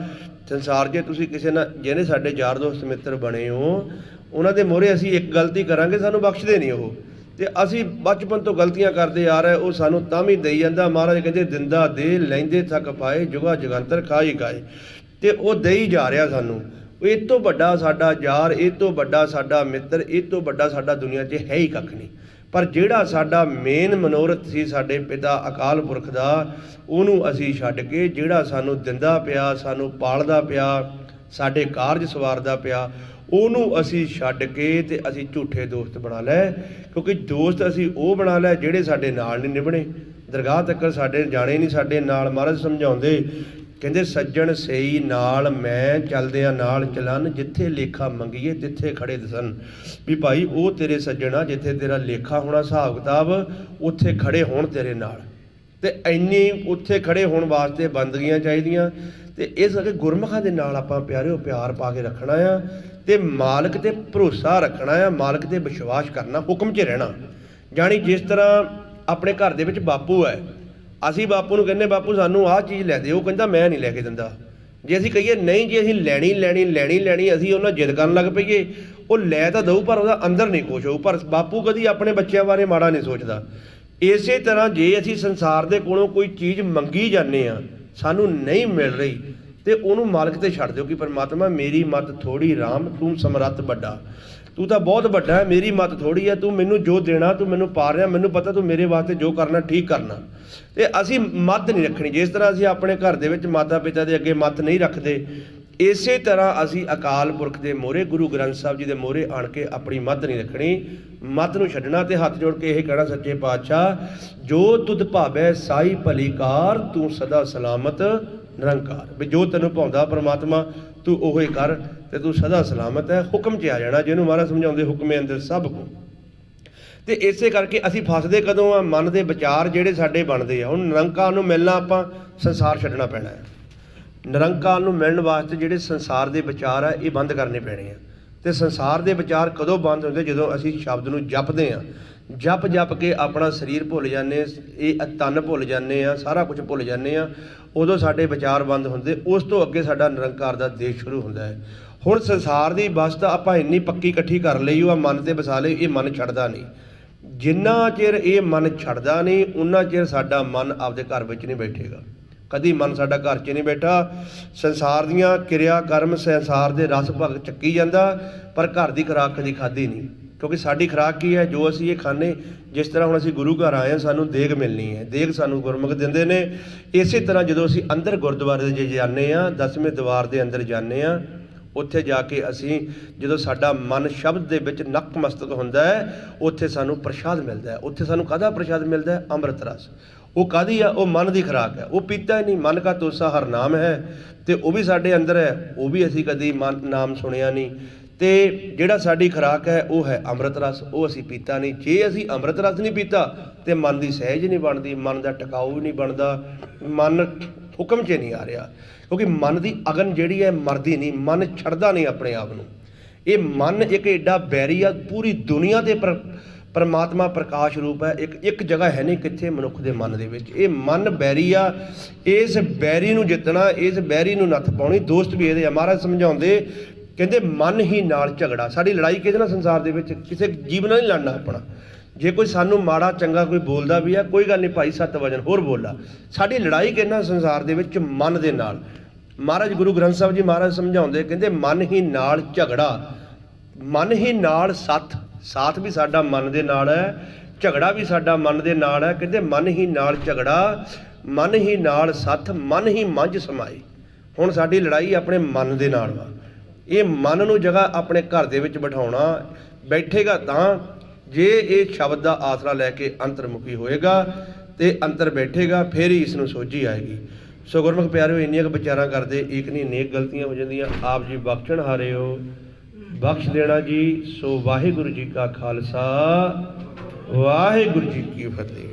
ਸੰਸਾਰ। ਜੇ ਤੁਸੀਂ ਕਿਸੇ ਨਾਲ, ਜਿਹਨੇ ਸਾਡੇ ਯਾਰ ਦੋਸਤ ਮਿੱਤਰ ਬਣੇ ਹੋ, ਉਹਨਾਂ ਦੇ ਮੋਹਰੇ ਅਸੀਂ ਇੱਕ ਗਲਤੀ ਕਰਾਂਗੇ, ਸਾਨੂੰ ਬਖਸ਼ਦੇ ਨਹੀਂ ਉਹ। ਤੇ ਅਸੀਂ ਬਚਪਨ ਤੋਂ ਗਲਤੀਆਂ ਕਰਦੇ ਆ ਰਹੇ, ਉਹ ਸਾਨੂੰ ਤਾਂ ਵੀ ਦੇਈ ਜਾਂਦਾ। ਮਹਾਰਾਜ ਕਹਿੰਦੇ ਦਿੰਦਾ ਦੇ, ਲੈਂਦੇ ਥੱਕ ਪਾਏ, ਜੁਗਾ ਜਗੰਤਰ ਖਾਈ ਖਾਏ। ਤੇ ਉਹ ਦੇਈ ਜਾ ਰਿਹਾ ਸਾਨੂੰ। ਇਹ ਤੋਂ ਵੱਡਾ ਸਾਡਾ ਯਾਰ, ਇਹ ਤੋਂ ਵੱਡਾ ਸਾਡਾ ਮਿੱਤਰ, ਇਹ ਤੋਂ ਵੱਡਾ ਸਾਡਾ ਦੁਨੀਆ 'ਚ ਹੈ ਹੀ ਕੱਖ ਨਹੀਂ। ਪਰ ਜਿਹੜਾ ਸਾਡਾ ਮੇਨ ਮਨੋਰਥ ਸੀ ਸਾਡੇ ਪਿਤਾ ਅਕਾਲ ਪੁਰਖ ਦਾ, ਉਹਨੂੰ ਅਸੀਂ ਛੱਡ ਕੇ, ਜਿਹੜਾ ਸਾਨੂੰ ਦਿੰਦਾ ਪਿਆ, ਸਾਨੂੰ ਪਾਲਦਾ ਪਿਆ, ਸਾਡੇ ਕਾਰਜ ਸਵਾਰਦਾ ਪਿਆ, ਉਹਨੂੰ ਅਸੀਂ ਛੱਡ ਕੇ ਤੇ ਅਸੀਂ ਝੂਠੇ ਦੋਸਤ ਬਣਾ ਲਏ। ਕਿਉਂਕਿ ਦੋਸਤ ਅਸੀਂ ਉਹ ਬਣਾ ਲਏ ਜਿਹੜੇ ਸਾਡੇ ਨਾਲ ਨਹੀਂ ਨਿਭਣੇ, ਦਰਗਾਹ ਤੱਕ ਸਾਡੇ ਜਾਣੇ ਨਹੀਂ ਸਾਡੇ ਨਾਲ। ਮਹਾਰਾਜ ਸਮਝਾਉਂਦੇ, ਕਹਿੰਦੇ ਸੱਜਣ ਸਹੀ ਨਾਲ ਮੈਂ ਚੱਲਦਿਆਂ ਨਾਲ ਚਲਨ, ਜਿੱਥੇ ਲੇਖਾ ਮੰਗੀਏ ਤਿੱਥੇ ਖੜੇ ਦਸਨ। ਵੀ ਭਾਈ ਉਹ ਤੇਰੇ ਸੱਜਣ ਆ, ਜਿੱਥੇ ਤੇਰਾ ਲੇਖਾ ਹੋਣਾ, ਹਿਸਾਬ ਕਿਤਾਬ, ਉੱਥੇ ਖੜੇ ਹੋਣ ਤੇਰੇ ਨਾਲ। ਤੇ ਇੰਨੀ ਉੱਥੇ ਖੜੇ ਹੋਣ ਵਾਸਤੇ ਬੰਦਗੀਆਂ ਚਾਹੀਦੀਆਂ। ਤੇ ਇਸ ਕਰਕੇ ਗੁਰਮੁਖਾਂ ਦੇ ਨਾਲ ਆਪਾਂ ਪਿਆਰਿਓ ਪਿਆਰ ਪਾ ਕੇ ਰੱਖਣਾ ਆ, ਤੇ ਮਾਲਕ ਤੇ ਭਰੋਸਾ ਰੱਖਣਾ ਆ, ਮਾਲਕ ਤੇ ਵਿਸ਼ਵਾਸ ਕਰਨਾ, ਹੁਕਮ 'ਚ ਰਹਿਣਾ। ਜਾਣੀ ਜਿਸ ਤਰ੍ਹਾਂ ਆਪਣੇ ਘਰ ਦੇ ਵਿੱਚ ਬਾਪੂ ਹੈ, ਅਸੀਂ ਬਾਪੂ ਨੂੰ ਕਹਿੰਦੇ ਬਾਪੂ ਸਾਨੂੰ ਆਹ ਚੀਜ਼ ਲੈ ਦੇ, ਉਹ ਕਹਿੰਦਾ ਮੈਂ ਨਹੀਂ ਲੈ ਕੇ ਦਿੰਦਾ। ਜੇ ਅਸੀਂ ਕਹੀਏ ਨਹੀਂ ਜੀ ਅਸੀਂ ਲੈਣੀ ਲੈਣੀ ਲੈਣੀ ਲੈਣੀ, ਅਸੀਂ ਉਹਨਾਂ ਜਿੱਦ ਕਰਨ ਲੱਗ ਪਈਏ, ਉਹ ਲੈ ਤਾਂ ਦਊ ਪਰ ਉਹਦਾ ਅੰਦਰ ਨਹੀਂ ਖੁਸ਼ ਹੋਊ। ਪਰ ਬਾਪੂ ਕਦੀ ਆਪਣੇ ਬੱਚਿਆਂ ਬਾਰੇ ਮਾੜਾ ਨਹੀਂ ਸੋਚਦਾ। ਇਸੇ ਤਰ੍ਹਾਂ ਜੇ ਅਸੀਂ ਸੰਸਾਰ ਦੇ ਕੋਲੋਂ ਕੋਈ ਚੀਜ਼ ਮੰਗੀ ਜਾਂਦੇ ਹਾਂ, ਸਾਨੂੰ ਨਹੀਂ ਮਿਲ ਰਹੀ, ਤੇ ਉਹਨੂੰ ਮਾਲਕ ਤੇ ਛੱਡ ਦਿਓ ਕਿ ਪਰਮਾਤਮਾ ਮੇਰੀ ਮੱਤ ਥੋੜ੍ਹੀ, ਰਾਮ ਤੂੰ ਸਮਰੱਥ ਵੱਡਾ, ਤੂੰ ਤਾਂ ਬਹੁਤ ਵੱਡਾ ਹੈ, ਮੇਰੀ ਮੱਤ ਥੋੜ੍ਹੀ ਹੈ, ਤੂੰ ਮੈਨੂੰ ਜੋ ਦੇਣਾ ਤੂੰ ਮੈਨੂੰ ਪਾ ਰਿਹਾ, ਮੈਨੂੰ ਪਤਾ ਤੂੰ ਮੇਰੇ ਵਾਸਤੇ ਜੋ ਕਰਨਾ ਠੀਕ ਕਰਨਾ। ਤੇ ਅਸੀਂ ਮੱਤ ਨਹੀਂ ਰੱਖਣੀ। ਜਿਸ ਤਰ੍ਹਾਂ ਅਸੀਂ ਆਪਣੇ ਘਰ ਦੇ ਵਿੱਚ ਮਾਤਾ ਪਿਤਾ ਦੇ ਅੱਗੇ ਮੱਤ ਨਹੀਂ ਰੱਖਦੇ, ਇਸੇ ਤਰ੍ਹਾਂ ਅਸੀਂ ਅਕਾਲ ਪੁਰਖ ਦੇ ਮੋਹਰੇ, ਗੁਰੂ ਗ੍ਰੰਥ ਸਾਹਿਬ ਜੀ ਦੇ ਮੋਹਰੇ ਆਣ ਕੇ ਆਪਣੀ ਮੱਤ ਨਹੀਂ ਰੱਖਣੀ, ਮੱਤ ਨੂੰ ਛੱਡਣਾ। ਤੇ ਹੱਥ ਜੋੜ ਕੇ ਇਹ ਕਹਿਣਾ, ਸੱਚੇ ਪਾਤਸ਼ਾਹ ਜੋ ਤੁਧ ਭਾਵੈ ਸਾਈ ਭਲੀ ਕਾਰ, ਤੂੰ ਸਦਾ ਸਲਾਮਤ ਨਿਰੰਕਾਰ। ਵੀ ਜੋ ਤੈਨੂੰ ਭਾਉਂਦਾ ਪਰਮਾਤਮਾ ਤੂੰ ਉਹੀ ਕਰ, ਤੇ ਤੂੰ ਸਦਾ ਸਲਾਮਤ ਹੈ। ਹੁਕਮ 'ਚ ਆ ਜਾਣਾ, ਜਿਹਨੂੰ ਮਹਾਰਾਜ ਸਮਝਾਉਂਦੇ ਹੁਕਮੇ ਅੰਦਰ ਸਭ ਕੋ। ਤੇ ਇਸੇ ਕਰਕੇ ਅਸੀਂ ਫਸਦੇ ਕਦੋਂ ਆ? ਮਨ ਦੇ ਵਿਚਾਰ ਜਿਹੜੇ ਸਾਡੇ ਬਣਦੇ ਆ। ਹੁਣ ਨਿਰੰਕਾਰ ਨੂੰ ਮਿਲਣਾ, ਆਪਾਂ ਸੰਸਾਰ ਛੱਡਣਾ ਪੈਣਾ ਹੈ। ਨਿਰੰਕਾਰ ਨੂੰ ਮਿਲਣ ਵਾਸਤੇ ਜਿਹੜੇ ਸੰਸਾਰ ਦੇ ਵਿਚਾਰ ਆ, ਇਹ ਬੰਦ ਕਰਨੇ ਪੈਣੇ ਆ। ਤੇ ਸੰਸਾਰ ਦੇ ਵਿਚਾਰ ਕਦੋਂ ਬੰਦ ਹੁੰਦੇ? ਜਦੋਂ ਅਸੀਂ ਸ਼ਬਦ ਨੂੰ ਜਪਦੇ ਹਾਂ। ਜਪ ਜਪ ਕੇ ਆਪਣਾ ਸਰੀਰ ਭੁੱਲ ਜਾਂਦੇ, ਇਹ ਤਨ ਭੁੱਲ ਜਾਂਦੇ ਆ, ਸਾਰਾ ਕੁਝ ਭੁੱਲ ਜਾਂਦੇ ਆ। ਉਦੋਂ ਸਾਡੇ ਵਿਚਾਰ ਬੰਦ ਹੁੰਦੇ। ਉਸ ਤੋਂ ਅੱਗੇ ਸਾਡਾ ਨਿਰੰਕਾਰ ਦਾ ਦੇਸ਼ ਸ਼ੁਰੂ ਹੁੰਦਾ ਹੈ। ਹੁਣ ਸੰਸਾਰ ਦੀ ਵਸਤ ਆਪਾਂ ਇੰਨੀ ਪੱਕੀ ਇਕੱਠੀ ਕਰ ਲਈ, ਉਹ ਮਨ ਤੇ ਵਸਾ ਲਈ, ਇਹ ਮਨ ਛੱਡਦਾ ਨਹੀਂ। ਜਿੰਨਾ ਚਿਰ ਇਹ ਮਨ ਛੱਡਦਾ ਨਹੀਂ, ਉਨਾ ਚਿਰ ਸਾਡਾ ਮਨ ਆਪਦੇ ਘਰ ਵਿੱਚ ਨਹੀਂ ਬੈਠੇਗਾ। ਕਦੀ ਮਨ ਸਾਡਾ ਘਰ 'ਚ ਨਹੀਂ ਬੈਠਾ। ਸੰਸਾਰ ਦੀਆਂ ਕਿਰਿਆ ਕਰਮ, ਸੰਸਾਰ ਦੇ ਰਸ ਭਗ ਚੱਕੀ ਜਾਂਦਾ, ਪਰ ਘਰ ਦੀ ਖੁਰਾਕ ਕਦੀ ਖਾਧੀ ਨਹੀਂ। ਕਿਉਂਕਿ ਸਾਡੀ ਖੁਰਾਕ ਕੀ ਹੈ? ਜੋ ਅਸੀਂ ਇਹ ਖਾਂਦੇ। ਜਿਸ ਤਰ੍ਹਾਂ ਹੁਣ ਅਸੀਂ ਗੁਰੂ ਘਰ ਆਏ ਹਾਂ, ਸਾਨੂੰ ਦੇਗ ਮਿਲਣੀ ਹੈ, ਦੇਗ ਸਾਨੂੰ ਗੁਰਮੁਖ ਦਿੰਦੇ ਨੇ। ਇਸੇ ਤਰ੍ਹਾਂ ਜਦੋਂ ਅਸੀਂ ਅੰਦਰ ਗੁਰਦੁਆਰੇ ਦੇ ਜਾਂਦੇ ਹਾਂ, 10ਵੇਂ ਦੀਵਾਰ ਦੇ ਅੰਦਰ ਜਾਂਦੇ ਹਾਂ, ਉੱਥੇ ਜਾ ਕੇ ਅਸੀਂ ਜਦੋਂ ਸਾਡਾ ਮਨ ਸ਼ਬਦ ਦੇ ਵਿੱਚ ਨਕਮਸਤਕ ਹੁੰਦਾ ਹੈ, ਉੱਥੇ ਸਾਨੂੰ ਪ੍ਰਸ਼ਾਦ ਮਿਲਦਾ ਹੈ। ਉੱਥੇ ਸਾਨੂੰ ਕਾਹਦਾ ਪ੍ਰਸ਼ਾਦ ਮਿਲਦਾ ਹੈ? ਅੰਮ੍ਰਿਤ ਰਸ। ਉਹ ਕਾਹਦੀ ਆ? ਉਹ ਮਨ ਦੀ ਖੁਰਾਕ ਹੈ। ਉਹ ਪੀਤਾ ਹੀ ਨਹੀਂ। ਮਨ ਕਾ ਤੋਸਾ ਹਰ ਨਾਮ ਹੈ, ਅਤੇ ਉਹ ਵੀ ਸਾਡੇ ਅੰਦਰ ਹੈ। ਉਹ ਵੀ ਅਸੀਂ ਕਦੀ ਨਾਮ ਸੁਣਿਆ ਨਹੀਂ। ਅਤੇ ਜਿਹੜਾ ਸਾਡੀ ਖੁਰਾਕ ਹੈ ਉਹ ਹੈ ਅੰਮ੍ਰਿਤ ਰਸ। ਉਹ ਅਸੀਂ ਪੀਤਾ ਨਹੀਂ। ਜੇ ਅਸੀਂ ਅੰਮ੍ਰਿਤ ਰਸ ਨਹੀਂ ਪੀਤਾ ਤਾਂ ਮਨ ਦੀ ਸਹਿਜ ਨਹੀਂ ਬਣਦੀ, ਮਨ ਦਾ ਟਿਕਾਊ ਨਹੀਂ ਬਣਦਾ, ਮਨ ਹੁਕਮ 'ਚ ਨਹੀਂ ਆ ਰਿਹਾ। ਕਿਉਂਕਿ ਮਨ ਦੀ ਅਗਨ ਜਿਹੜੀ ਹੈ ਮਰਦੀ ਨਹੀਂ, ਮਨ ਛੱਡਦਾ ਨਹੀਂ ਆਪਣੇ ਆਪ ਨੂੰ। ਇਹ ਮਨ ਇੱਕ ਏਡਾ ਬੈਰੀ ਆ, ਪੂਰੀ ਦੁਨੀਆ 'ਤੇ ਪਰਮਾਤਮਾ ਪ੍ਰਕਾਸ਼ ਰੂਪ ਹੈ। ਇੱਕ ਜਗ੍ਹਾ ਹੈ ਨਹੀਂ ਕਿੱਥੇ ਮਨੁੱਖ ਦੇ ਮਨ ਦੇ ਵਿੱਚ। ਇਹ ਮਨ ਬੈਰੀ ਆ। ਇਸ ਬੈਰੀ ਨੂੰ ਜਿੱਤਣਾ, ਇਸ ਬੈਰੀ ਨੂੰ ਨੱਥ ਪਾਉਣੀ। ਦੋਸਤ ਵੀ ਇਹਦੇ ਮਹਾਰਾਜ ਸਮਝਾਉਂਦੇ, ਕਹਿੰਦੇ ਮਨ ਹੀ ਨਾਲ ਝਗੜਾ। ਸਾਡੀ ਲੜਾਈ ਕਿਹਦੇ ਨਾਲ ਸੰਸਾਰ ਦੇ ਵਿੱਚ? ਕਿਸੇ ਜੀਵ ਨਾਲ ਨਹੀਂ ਲੜਨਾ ਆਪਣਾ। ਜੇ ਕੋਈ ਸਾਨੂੰ ਮਾੜਾ ਚੰਗਾ ਕੋਈ ਬੋਲਦਾ ਵੀ ਆ, ਕੋਈ ਗੱਲ ਨਹੀਂ ਭਾਈ, 7 ਵਜਨ ਹੋਰ ਬੋਲਾ। ਸਾਡੀ ਲੜਾਈ ਕਿਹਨਾਂ ਸੰਸਾਰ ਦੇ ਵਿੱਚ? ਮਨ ਦੇ ਨਾਲ। ਮਹਾਰਾਜ ਗੁਰੂ ਗ੍ਰੰਥ ਸਾਹਿਬ ਜੀ ਮਹਾਰਾਜ ਸਮਝਾਉਂਦੇ, ਕਹਿੰਦੇ ਮਨ ਹੀ ਨਾਲ ਝਗੜਾ, ਮਨ ਹੀ ਨਾਲ ਸੱਥ। ਸਾਥ ਵੀ ਸਾਡਾ ਮਨ ਦੇ ਨਾਲ ਹੈ, ਝਗੜਾ ਵੀ ਸਾਡਾ ਮਨ ਦੇ ਨਾਲ ਹੈ। ਕਹਿੰਦੇ ਮਨ ਹੀ ਨਾਲ ਝਗੜਾ, ਮਨ ਹੀ ਨਾਲ ਸੱਥ, ਮਨ ਹੀ ਮੰਝ ਸਮਾਏ। ਹੁਣ ਸਾਡੀ ਲੜਾਈ ਆਪਣੇ ਮਨ ਦੇ ਨਾਲ ਵਾ। ਇਹ ਮਨ ਨੂੰ ਜਗ੍ਹਾ ਆਪਣੇ ਘਰ ਦੇ ਵਿੱਚ ਬਿਠਾਉਣਾ। ਬੈਠੇਗਾ ਤਾਂ ਜੇ ਇਹ ਸ਼ਬਦ ਦਾ ਆਸਰਾ ਲੈ ਕੇ ਅੰਤਰਮੁਖੀ ਹੋਏਗਾ ਅਤੇ ਅੰਤਰ ਬੈਠੇਗਾ, ਫਿਰ ਹੀ ਇਸ ਨੂੰ ਸੋਝੀ ਆਏਗੀ। ਸੋ ਗੁਰਮੁਖ ਪਿਆਰਿਓ, ਇੰਨੀਆਂ ਕੁ ਵਿਚਾਰਾਂ ਕਰਦੇ, ਇੱਕ ਨਹੀਂ ਅਨੇਕ ਗਲਤੀਆਂ ਹੋ ਜਾਂਦੀਆਂ। ਆਪ ਜੀ ਬਖਸ਼ਣ ਹਾਰਿਓ, ਬਖਸ਼ ਦੇਣਾ ਜੀ। ਸੋ ਵਾਹਿਗੁਰੂ ਜੀ ਕਾ ਖਾਲਸਾ, ਵਾਹਿਗੁਰੂ ਜੀ ਕੀ ਫਤਿਹ।